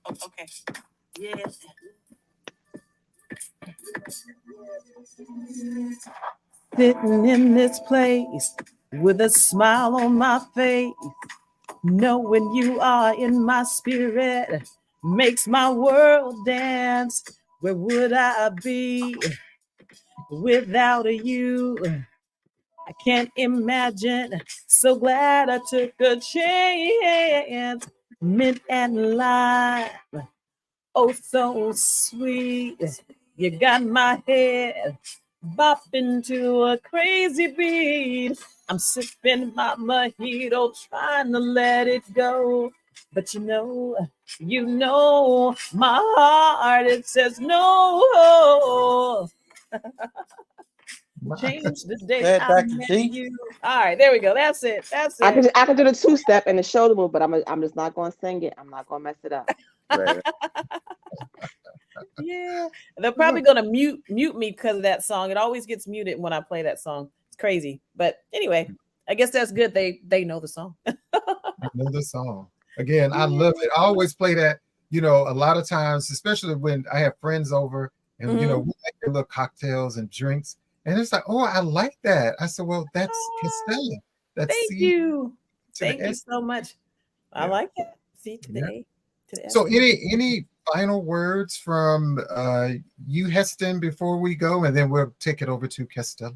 Okay. Yeah. Sitting in this place with a smile on my face, knowing you are in my spirit makes my world dance. Where would I be without you? I can't imagine. So glad I took a chance. Mint and lime, oh so sweet. You got my head bopping to a crazy beat. I'm sipping my mojito, trying to let it go. But you know, my heart, it says no. Change the day I met you. All right, there we go. That's it. I can do the two-step and the shoulder move, but I'm just not going to sing it. I'm not going to mess it up. Right. Yeah, they're probably gonna mute me because of that song. It always gets muted when I play that song. It's crazy, but anyway, I guess that's good. They know the song. I know the song. Again, I love it. I always play that. You know, a lot of times, especially when I have friends over, and you know, we make their little cocktails and drinks, and it's like, oh, I like that. I said, well, that's Castella. That's Thank you so much. Yeah. I like it. See today. Yeah. So, any final words from you, Heston, before we go, and then we'll take it over to Castella?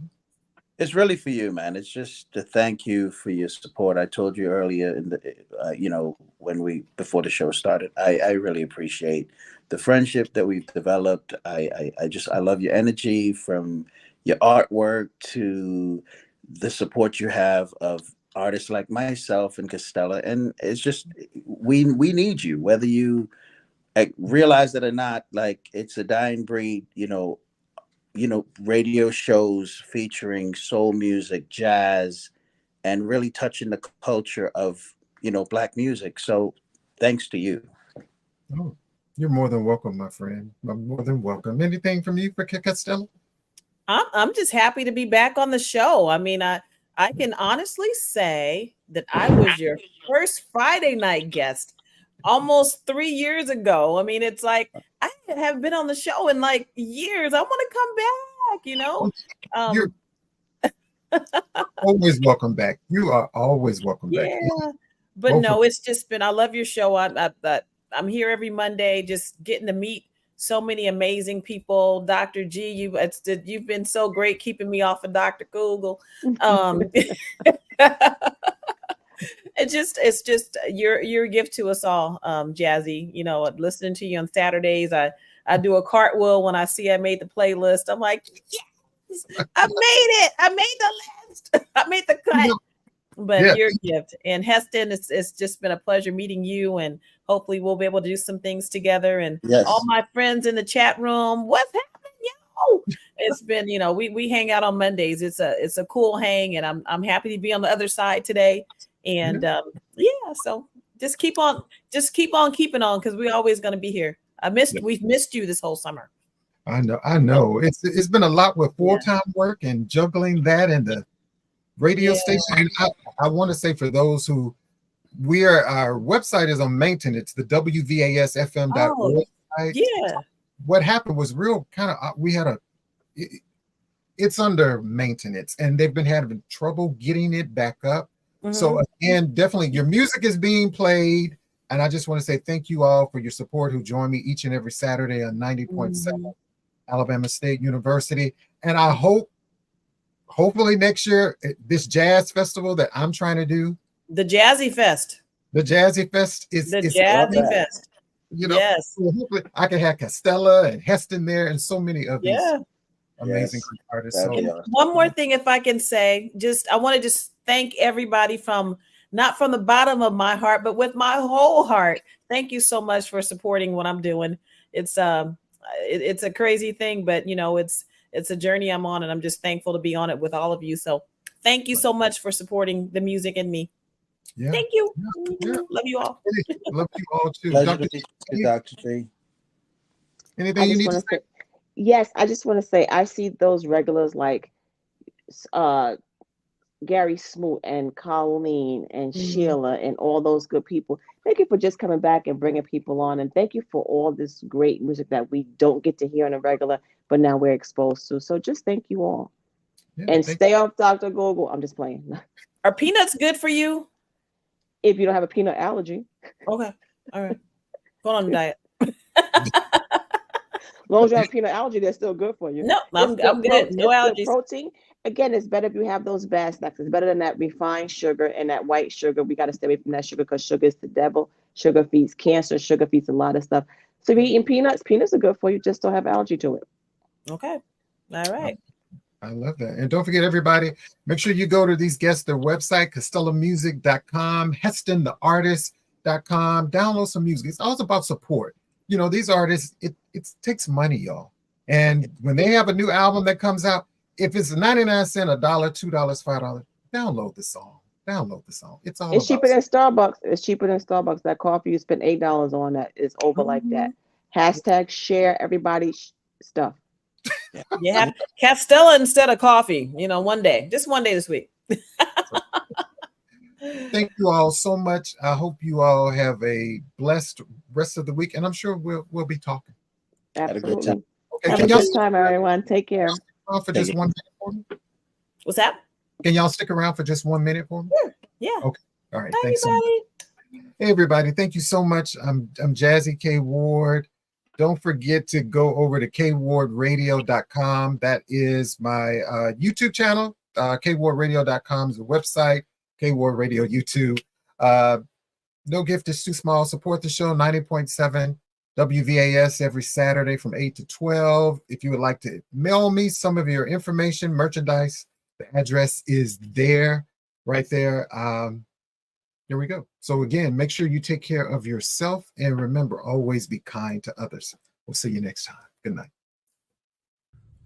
It's really for you, man. It's just to thank you for your support. I told you earlier in the, before the show started, I really appreciate the friendship that we've developed. I love your energy, from your artwork to the support you have of artists like myself and Castella. And it's just, we need you, whether you realize that or not. Like, it's a dying breed, radio shows featuring soul music, jazz, and really touching the culture of, Black music. So thanks to you. Oh, you're more than welcome, my friend. I'm more than welcome. Anything from you for Castella? I'm just happy to be back on the show. I mean, I can honestly say that I was your first Friday night guest almost 3 years ago. I mean, it's like I haven't been on the show in like years. I want to come back, You're always welcome back. You are always welcome back. Yeah, but no, it's just been, I love your show. I'm here every Monday, just getting to meet so many amazing people. Dr. G, you've been so great keeping me off of Dr. Google. It's just your gift to us all, Jazzie. Listening to you on Saturdays, I do a cartwheel when I see I made the playlist. I'm like, yes, I made it. I made the list. I made the cut. But your gift. And Heston, it's just been a pleasure meeting you, and hopefully we'll be able to do some things together. And all my friends in the chat room, what's happening, yo? It's been, we hang out on Mondays. It's a cool hang, and I'm happy to be on the other side today. And so just keep on keeping on, because we're always going to be here. We've missed you this whole summer. I know. It's been a lot with full-time work and juggling that and the radio station. And I want to say, for those who our website is on maintenance, the WVASFM.org site. Yeah. What happened was real kind of, it's under maintenance, and they've been having trouble getting it back up. So again, definitely your music is being played. And I just want to say thank you all for your support, who join me each and every Saturday on 90.7 Alabama State University. And I hope hopefully next year, this jazz festival that I'm trying to do, The Jazzie Fest. the Jazzy Fest is The it's Jazzie Fest. you know, Yes. so hopefully I can have Castella and Heston there and so many of these Yeah. amazing Yes. artists. That'd So be awesome. One more thing, if I can say, I want to just thank everybody from not from the bottom of my heart, but with my whole heart. Thank you so much for supporting what I'm doing. It's it's a crazy thing, but you know, it's a journey I'm on, and I'm just thankful to be on it with all of you. So thank you so much for supporting the music and me. yeah, Thank you. yeah. Love you all. Love you all too. Pleasure Dr. to meet you, Dr. T. Anything I you just need to want say? to say, yes, I just want to say, I see those regulars like Gary Smoot and Colleen and Sheila and all those good people. Thank you for just coming back and bringing people on. And thank you for all this great music that we don't get to hear on a regular, but now we're exposed to. So just thank you all. Yeah, And thank stay off Dr. Google. I'm just playing. Are peanuts good for you? If you don't have a peanut allergy. Okay. All right. Go on a diet. As long as you have a peanut allergy, they're still good for you. No, I'm good. No It's the allergies. protein. Again, it's better if you have those bad snacks. It's better than that refined sugar and that white sugar. We got to stay away from that sugar because sugar is the devil. Sugar feeds cancer. Sugar feeds a lot of stuff. So if you're eating peanuts, peanuts are good for you. Just don't have allergy to it. Okay. All right. I love that. And don't forget, everybody, make sure you go to these guests, their website, CastellaMusic.com, HestonTheArtist.com. Download some music. It's all about support. You know, these artists, it takes money, y'all. And when they have a new album that comes out, if it's 99 cents, $1, $2, $5, download the song. Download the song. It's all It's about cheaper than Starbucks. It's cheaper than Starbucks. That coffee you spend $8 on that is over like that. Hashtag share everybody's stuff. You have Castella instead of coffee, you know, one day, just one day this week. Thank you all so much. I hope you all have a blessed rest of the week, and I'm sure we'll be talking. Had a good Absolutely. time. Okay, Have a can y'all good time, everyone. Take care. stick around for just 1 minute for me? What's that? Can y'all stick around for just 1 minute for me? Yeah. Okay. All right. Hi, Thanks so much. everybody. Hey, everybody. Thank you so much. I'm Jazzie KWard. Don't forget to go over to KWardRadio.com. That is my YouTube channel. KWardRadio.com is the website. KWard Radio YouTube. No gift is too small. Support the show. 90.7 WVAS every Saturday from 8 to 12. If you would like to mail me some of your information, merchandise, the address is there, right there. There we go. So again, make sure you take care of yourself, and remember, always be kind to others. We'll see you next time. Good night.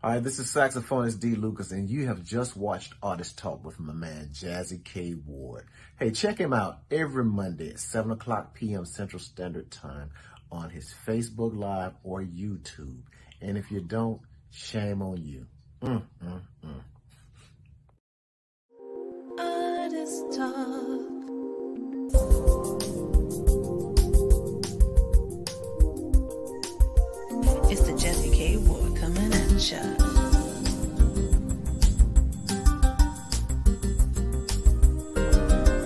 Hi, this is saxophonist D. Lucas, and you have just watched Artist Talk with my man, Jazzie KWard. Hey, check him out every Monday at 7 o'clock p.m. Central Standard Time on his Facebook Live or YouTube. And if you don't, shame on you. Artist Talk. It's the Jazzie KWard coming at ya.